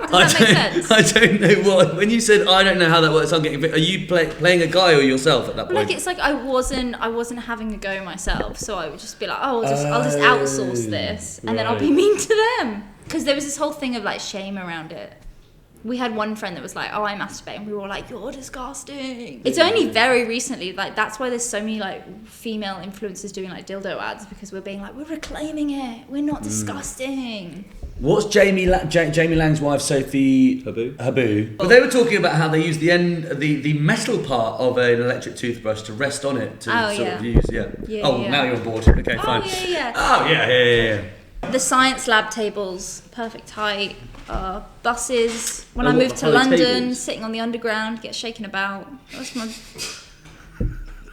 Does that make sense? I don't know what. When you said I don't know how that works, I'm getting. Are you playing a guy or yourself at that point? Like it's like I wasn't having a go myself, so I would just be like, oh, I'll just outsource this, and then I'll be mean to them. Because there was this whole thing of like shame around it. We had one friend that was like, oh, I masturbate, and we were all like, you're disgusting. It's only very recently, like that's why there's so many like female influencers doing like dildo ads, because we're being like, we're reclaiming it, we're not disgusting. What's Jamie Lang's wife, Sophie Habu? But they were talking about how they use the metal part of an electric toothbrush to rest on it to of use. Yeah. Now you're on board. Okay, fine. Yeah. Oh yeah. The science lab tables, perfect height. Buses. When Oh, I what, moved the to high London, tables? sitting on the underground, get shaken about. That's my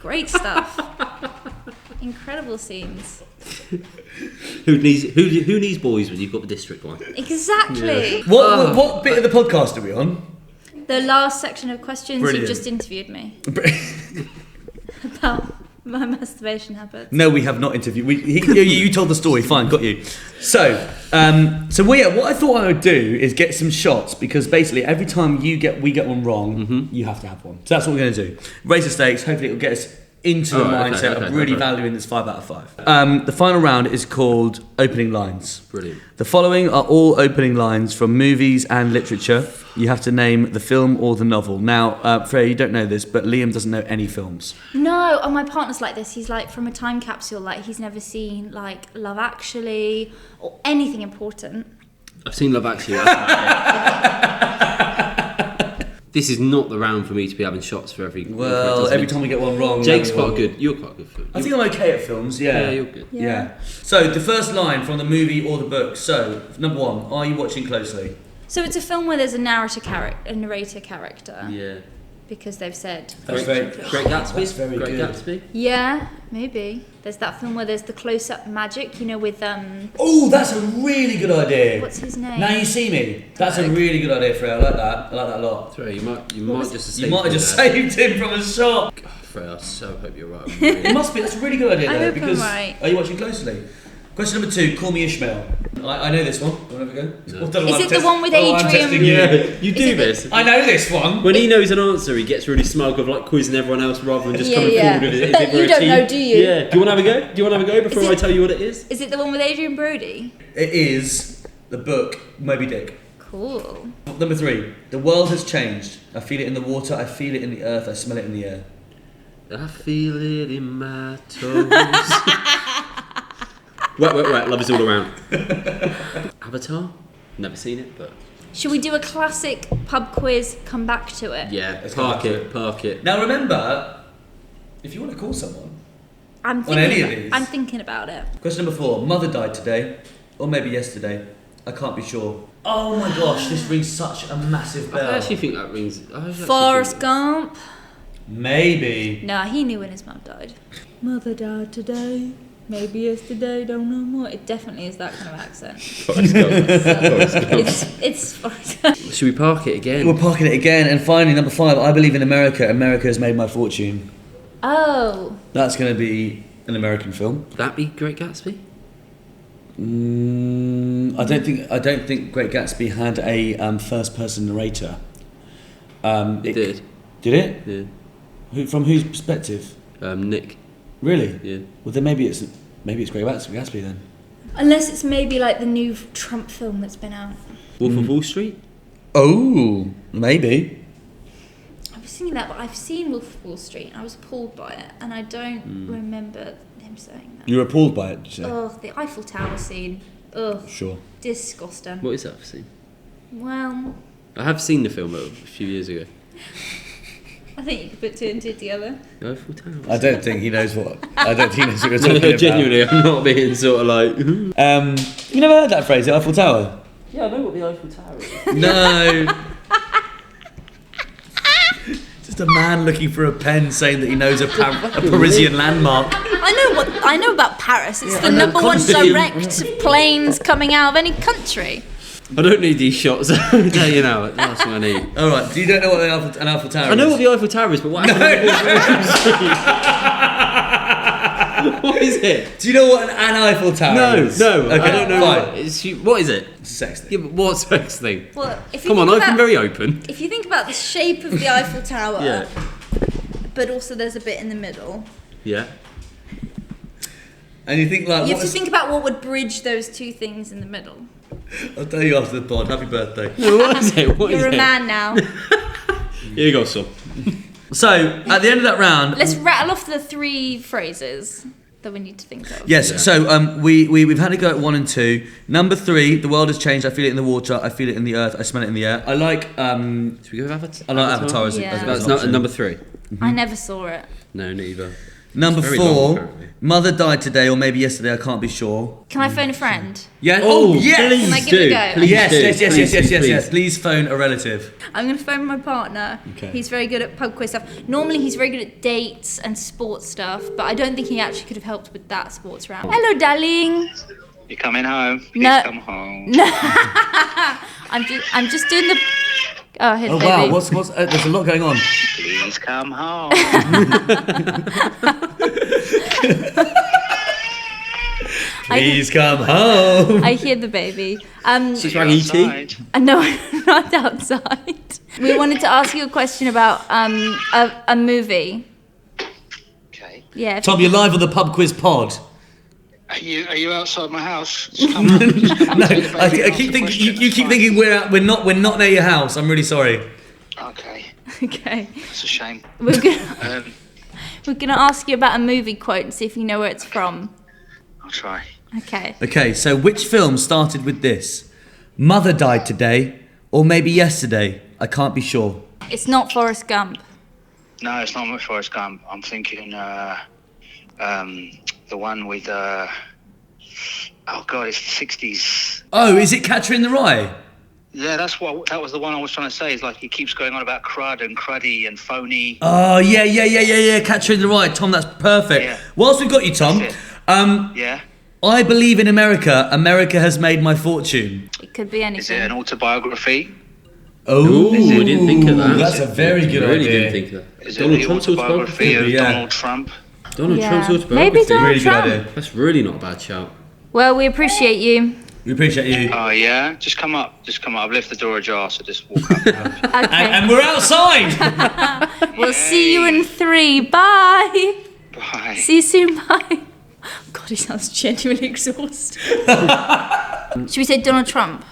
great stuff. Incredible scenes. Who needs boys when you've got the district one? Exactly. What bit of the podcast are we on? The last section of questions. Brilliant. You just interviewed me about my masturbation habits. No, we have not interviewed. You told the story. Fine, got you. So what I thought I would do is get some shots, because basically every time we get one wrong, you have to have one. So that's what we're going to do. Raise the stakes. Hopefully, it'll get us into the mindset of really valuing this 5 out of 5. The final round is called opening lines. Brilliant. The following are all opening lines from movies and literature. You have to name the film or the novel. Now, Freya, you don't know this, but Liam doesn't know any films. No, my partner's like this. He's like from a time capsule. Like he's never seen like Love Actually or anything important. I've seen Love Actually. That's about it. This is not the round for me to be having shots for every. Every time we get one wrong. Jake's quite good. You're quite good for it. I think I'm okay at films. Yeah, you're good. Yeah. So the first line from the movie or the book. So number 1, are you watching closely? So it's a film where there's a narrator character. Yeah. Because they've said. That's very. Great Gatsby. That's very Great good. Gatsby. Yeah, maybe. There's that film where there's the close-up magic, you know, with Oh, that's a really good idea. what's his name? Now You See Me. That's a really good idea, Freya. I like that. I like that a lot. Freya, you might just You might have just saved him from a shot. God, Freya, I so hope you're right. It must be. That's a really good idea, I though. hope I'm Because right. are you watching closely? Question number 2. Call Me Ishmael. I know this one. Do you want to have a go? No. Or don't know Is why it I'm the one with I'm Adrian? testing you. Yeah, you Is do it this. I know this one. When he knows an answer, he gets really smug of like quizzing everyone else rather than just Yeah, coming yeah. forward with it. But Is it for you a don't team? know, do you? Yeah. Do you want to have a go? Do you want to have a go before Is I it- tell you what it is? Is it the one with Adrian Brody? It is the book Moby Dick. Cool. Number 3. The world has changed. I feel it in the water. I feel it in the earth. I smell it in the air. I feel it in my toes. Wait, love is all around. Avatar? Never seen it, but Should we do a classic pub quiz, come back to it? yeah, Let's go back to park it. Now remember, if you want to call someone. I'm On any of thinking, these? I'm thinking about it. Question number 4. Mother died today, or maybe yesterday. I can't be sure. Oh my gosh, this rings such a massive bell. I actually think that rings. Forrest Gump. Maybe. Nah, he knew when his mum died. Mother died today, maybe yesterday, don't know more. It definitely is that kind of accent. Forrest Gump. It's Forrest Gump. Should we park it again? We're parking it again. And finally, number 5. I believe in America. America has made my fortune. Oh, That's going to be An American film. That be Great Gatsby? I don't think Great Gatsby had a first-person narrator. It did. Did it? Yeah. From whose perspective? Nick. Really? Yeah. Well, then maybe it's Great Gatsby then. Unless it's maybe like the new Trump film that's been out. Wolf of Wall Street? Oh, maybe. I was thinking that, but I've seen Wolf of Wall Street and I was appalled by it, and I don't remember him saying that. You were appalled by it, did you say? Oh, the Eiffel Tower scene. Ugh. Sure. Disgusting. What is that for scene? Well, I have seen the film a few years ago. I think you could put two and two together. The Eiffel Tower. I don't think he knows what. I don't think he knows what you're talking about. Genuinely, I'm not being sort of like. You never heard that phrase, the Eiffel Tower? Yeah, I know what the Eiffel Tower is. No. Just a man looking for a pen saying that he knows a Parisian landmark. I know about Paris. It's the and number one constantly- direct planes coming out of any country. I don't need these shots. I'll tell you now, that's what I need. All right. Do you don't know what an Eiffel Tower is? I know what the Eiffel Tower is, but what? What is it? Do you know what an Eiffel Tower is? No. Okay, I don't know. fine. What is it? It's a sex thing. Yeah, but what's the next thing? Well, if you Come on, think I've been about- very open. If you think about the shape of the Eiffel Tower, Yeah. but also there's a bit in the middle. Yeah. And you think like, You have what to is- think about what would bridge those two things in the middle. I'll tell you after the pod. Happy birthday. No, what is it? What is You're a it? man now. Here you go, son. So at the end of that round, Let's rattle off the three phrases that we need to think of. yes. Yeah. So we've had to go at 1 and 2. Number 3, the world has changed. I feel it in the water. I feel it in the earth. I smell it in the air. I like Should we go with Avatar? I like Avatar as, Yeah. as, as That's an not option. number 3. I never saw it. No, neither. Number It's very 4, long, apparently. mother died today or maybe yesterday. I can't be sure. Can I phone a friend? Yeah. Oh, yes. please Can I give do. it a go? Please Yes, do. yes, yes, Please, yes, yes, yes, please. yes. Please phone a relative. I'm going to phone my partner. Okay. He's very good at pub quiz stuff. Normally he's very good at dates and sports stuff, but I don't think he actually could have helped with that sports round. Hello, darling. You coming home? Please No. come home. I'm just doing the... Oh, here's Oh baby. wow, what's there's a lot going on. Please come home. Please come home. I hear the baby. She's You're rang ET. outside. No, I'm not outside. We wanted to ask you a question about a movie. Okay. Yeah. Tom, you're live on the Pub Quiz pod. Are you outside my house? Just come up. Just come No, take the I baby and keep ask the thinking question, you that's keep fine. thinking we're not near your house. I'm really sorry. Okay, Okay. that's a shame. We're gonna Um, we're gonna ask you about a movie quote and see if you know where it's from. I'll try. Okay. Okay, so which film started with this? Mother died today, or maybe yesterday. I can't be sure. It's not Forrest Gump. No, it's not much Forrest Gump. I'm thinking the one with oh god, it's the 60s. Oh, is it Catcher in the Rye? Yeah, that was the one I was trying to say. Is like he keeps going on about crud and cruddy and phony. Oh yeah. Catcher in the Rye. Tom, that's perfect. Yeah. Whilst we've got you, Tom, That's Yeah. I believe in America. America has made my fortune. It could be Is it anything. an autobiography? Oh, Ooh, we didn't think of that. That's a very good really idea. didn't think of that. Is Donald it the Trump's autobiography of Yeah. Donald Trump? Donald Yeah. Trump's autobiography. Maybe Donald Really good Trump. idea. That's really not a bad shout. Well, we appreciate you. We appreciate you. Oh yeah, just come up. I've left the door ajar, so just walk up. Okay. And we're outside. We'll see you in 3. Bye. Bye. See you soon. Bye. God, he sounds genuinely exhausted. Should we say Donald Trump?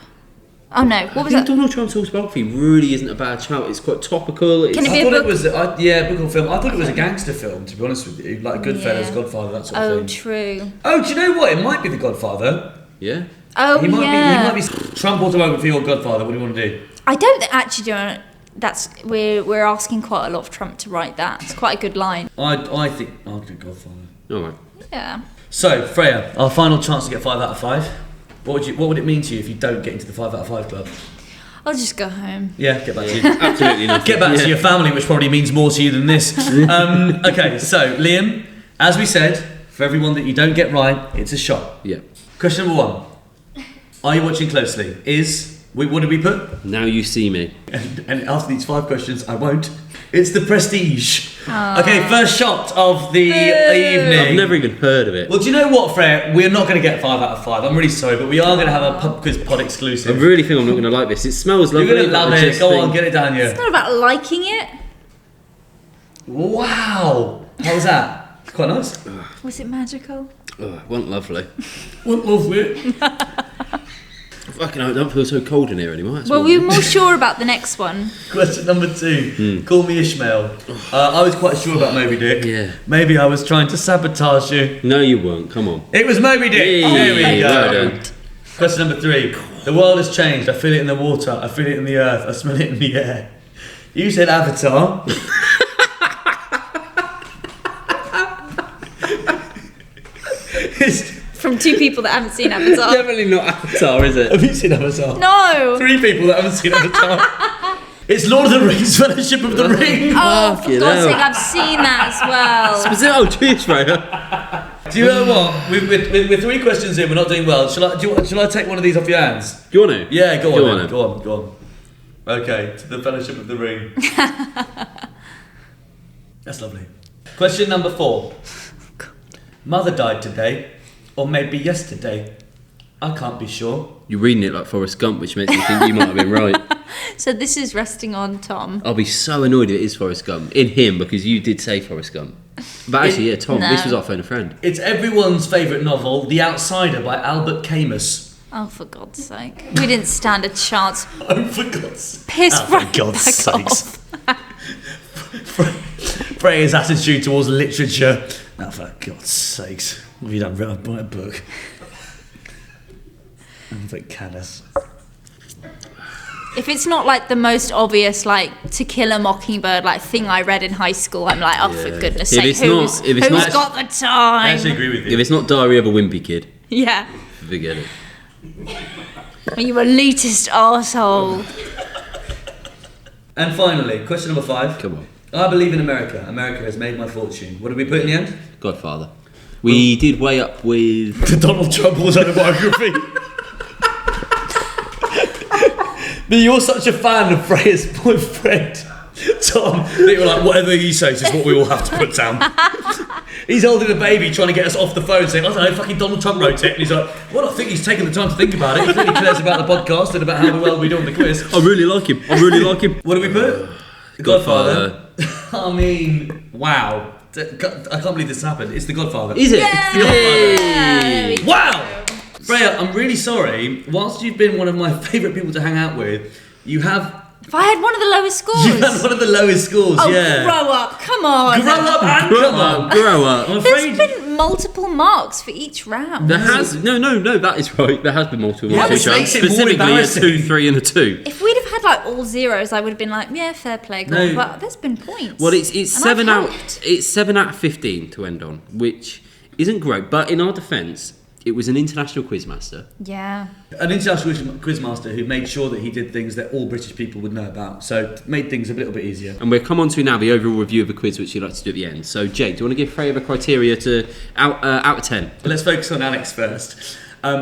Oh no, what was I think that? Donald Trump's autobiography really isn't a bad shout. It's quite topical. It's, Can it I be a thought it book? was book or film. I thought it was a gangster film. To be honest with you, like Goodfellas, Yeah. Godfather, that sort of Oh, thing. true. Oh, do you know what? It might be The Godfather. yeah. Oh, He might yeah. be Trump autobiography or Godfather. What do you want to do? I don't actually do. That's we're asking quite a lot of Trump to write that. It's quite a good line. I think I'll do Godfather. All right. Yeah. So Freya, our final chance to get 5 out of 5. What would it mean to you if you don't get into the 5 out of 5 club? I'll just go home. Yeah, get back to you. Absolutely not. Get back to your family, which probably means more to you than this. Okay, so Liam, as we said, for everyone that you don't get right, it's a shot. Yeah. Question number 1. Are you watching closely? Is What did we put? Now you see me. And after these 5 questions, I won't. It's the Prestige. Okay, first shot of the evening. I've never even heard of it. Well, do you know what, Freya? We're not going to get 5 out of 5. I'm really sorry, but we are going to have a Pub Quiz Pod I exclusive. really think I'm not going to like this. It smells lovely. You're going to love but I it. just Go think- on, get it down here. It's not about liking it. Wow. How was that? It's quite nice. Was it magical? Oh, it wasn't lovely. What love it? Fucking hell, I don't feel so cold in here anymore. That's Well, all. we were more sure about the next one. Question number 2. Call me Ishmael. I was quite sure about Moby Dick. Yeah. Maybe I was trying to sabotage you. No, you weren't. Come on. It was Moby Dick. Yay, There we go. well done. Question number 3. The world has changed. I feel it in the water. I feel it in the earth. I smell it in the air. You said Avatar. From 2 people that haven't seen Avatar. Definitely not Avatar, is it? Have you seen Avatar? No! 3 people that haven't seen Avatar. It's Lord of the Rings, Fellowship of the Ring. Oh, for Fucking God's hell. sake, I've seen that as well. Oh, cheers, Freya. Do you know what? We're 3 questions in. We're not doing well. Shall I take one of these off your hands? Do you want to? Yeah, go Go on. on Then. then. Go on. Okay, to the Fellowship of the Ring. That's lovely. Question number 4. Mother died today, or maybe yesterday. I can't be sure. You're reading it like Forrest Gump, which makes me think you might have been right. So this is resting on Tom. I'll be so annoyed if it is Forrest Gump. In him, because you did say Forrest Gump. But actually, yeah, Tom, No. this was our phone a friend. It's everyone's favourite novel, The Outsider by Albert Camus. Oh, for God's sake. We didn't stand a chance. Oh, for God's sake. Piss Oh, for right God's back sakes. off. Freya's attitude towards literature. Oh, for God's sakes. What have you done? Written a book? I'm a bit callous. If it's not like the most obvious, like To Kill a Mockingbird, like thing I read in high school, I'm like, oh, for Yeah. goodness If sake, it's not- who's if it's not- got the I time? actually agree with you. If it's not Diary of a Wimpy Kid, Yeah. forget it. You elitist arsehole. And finally, question number 5. Come on. I believe in America. America has made my fortune. What did we put in the end? Godfather. We did weigh up with... The Donald Trump autobiography. But you're such a fan of Freya's boyfriend, Tom, that you're like, whatever he says is what we all have to put down. He's holding a baby trying to get us off the phone saying, I don't know, fucking Donald Trump wrote it. And he's like, well, I think he's taken the time to think about it. He really cares about the podcast and about how well we do on the quiz. I really like him. What did we put? The Godfather. Godfather. I mean, wow. I can't believe this happened. It's The Godfather. Is it? It's The Godfather. There we go. Wow! Freya, I'm really sorry. Whilst you've been one of my favourite people to hang out with, you have If I had one of the lowest scores. you had one of the lowest scores. Oh, yeah. grow up. Come on. Grow up and come on. Grow up. I'm There's afraid. been multiple marks for each round. There has... No, that is right. There has been multiple Yeah, marks. this makes it more Specifically a embarrassing. 2, 3 and a 2. If we'd have had like all zeros, I would have been like, yeah, fair play, go No. on. But there's been points. Well, it's And 7 I've out. helped. It's 7 out of 15 to end on, which isn't great. But in our defence, it was an international quizmaster. Yeah. An international quizmaster who made sure that he did things that all British people would know about. So it made things a little bit easier. And we'll come on to now the overall review of the quiz, which you'd like to do at the end. So, Jake, do you want to give Freya the criteria to out of 10? Let's focus on Alex first.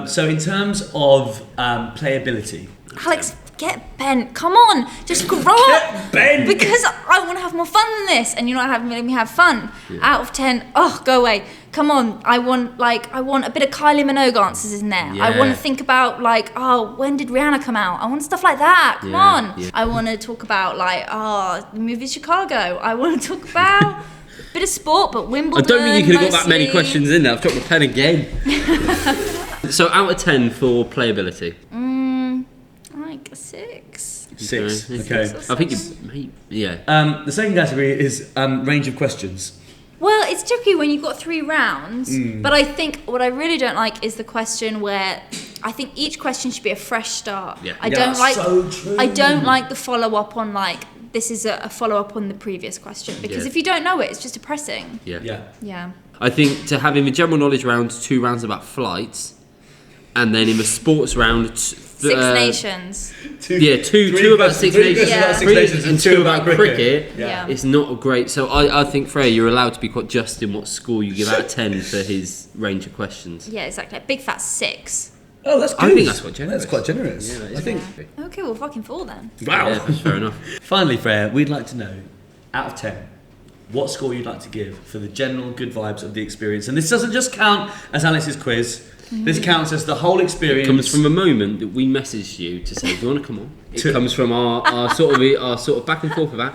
So in terms of playability, Alex, get bent. Come on. Just grow up. bent. Because I want to have more fun than this. And you're not letting me have fun. Out of 10, oh, go away. Come on. I want a bit of Kylie Minogue answers in there. I want Yeah. to think about like, oh, when did Rihanna come out? I want stuff like that. Come Yeah, on. yeah. I want to talk about like, the movie Chicago. I want to talk about a bit of sport, but I Wimbledon. don't think you could have got that many mostly. questions in there. I've dropped the pen again. So, out of 10 for playability. Like a 6. 6. Okay. Okay. Six. I think yeah. The second category is range of questions. Well, it's tricky when you've got 3 rounds, Mm. but I think what I really don't like is the question where I think each question should be a fresh start. Yeah. I Yeah, don't like. so true. I don't like the follow up on like this is a follow up on the previous question because Yeah. if you don't know it, it's just depressing. Yeah. Yeah. Yeah. I think to have in the general knowledge round 2 rounds about flights, and then in the sports round 6 Nations. two about Six Nations, questions about Six Nations and 2 about cricket. Yeah. It's not a great. So I think Freya, you're allowed to be quite just in what score you give out of 10 for his range of questions. Yeah, exactly. A big fat 6. Oh, that's good. I think that's quite generous. That's quite generous. Yeah, that is I think. Okay, well, fucking 4 then. Wow. Yeah, that's fair enough. Finally, Freya, we'd like to know, out of 10, what score you'd like to give for the general good vibes of the experience. And this doesn't just count as Alex's quiz. This counts as the whole experience. It comes from a moment that we messaged you to say, do you want to come on? It comes from our sort of back and forth about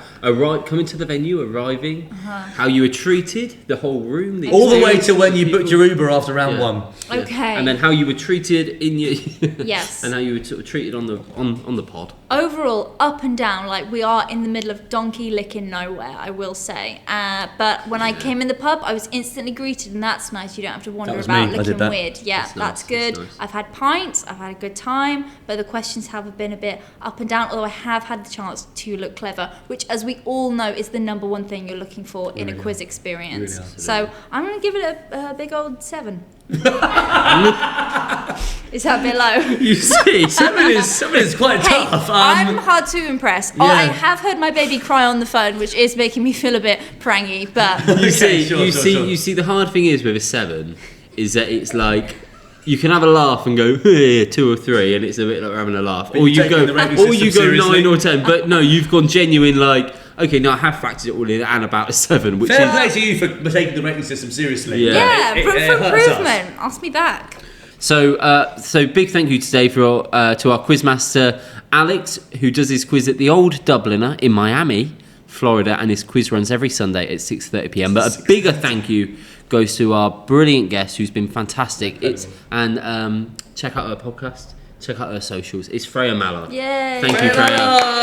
coming to the venue, arriving, how you were treated, the whole room. all the way to when you booked your Uber after round 1. Yeah. Okay. And then how you were treated in your Yes. and how you were sort of treated on the pod. Overall, up and down, like we are in the middle of donkey licking nowhere, I will say. But when I came in the pub, I was instantly greeted, and that's nice. You don't have to wander was about me. I did looking that. weird. Yeah, That's that's nice, good. that's nice. I've had pints, I've had a good time, but the questions have been a bit up and down, although I have had the chance to look clever, which, as we all know, is the number one thing you're looking for in a quiz experience. Really are. So I'm going to give it a big old 7. Is that a bit low? You see, 7 is quite Hey, tough. I'm hard to impress. yeah. Oh, I have heard my baby cry on the phone, which is making me feel a bit prangy, but you see, sure, you sure, see, sure. you see. The hard thing is with a 7 is that it's like you can have a laugh and go 2 or 3, and it's a bit like we're having a laugh, But or you've you taken go, the rating or you system go seriously. 9 or 10. But no, you've gone genuine like. Okay, now I have factored it all in and about a 7, which Fair is play to you for taking the rating system seriously. Yeah. room for hurts us. improvement. Ask me back. So big thank you today to our quizmaster Alex, who does his quiz at the Auld Dubliner in Miami, Florida, and his quiz runs every Sunday at 6:30 p.m. But a bigger thank you goes to our brilliant guest, who's been fantastic. Check out her podcast, check out her socials. It's Freya Mallard. Yay. Thank you, Freya.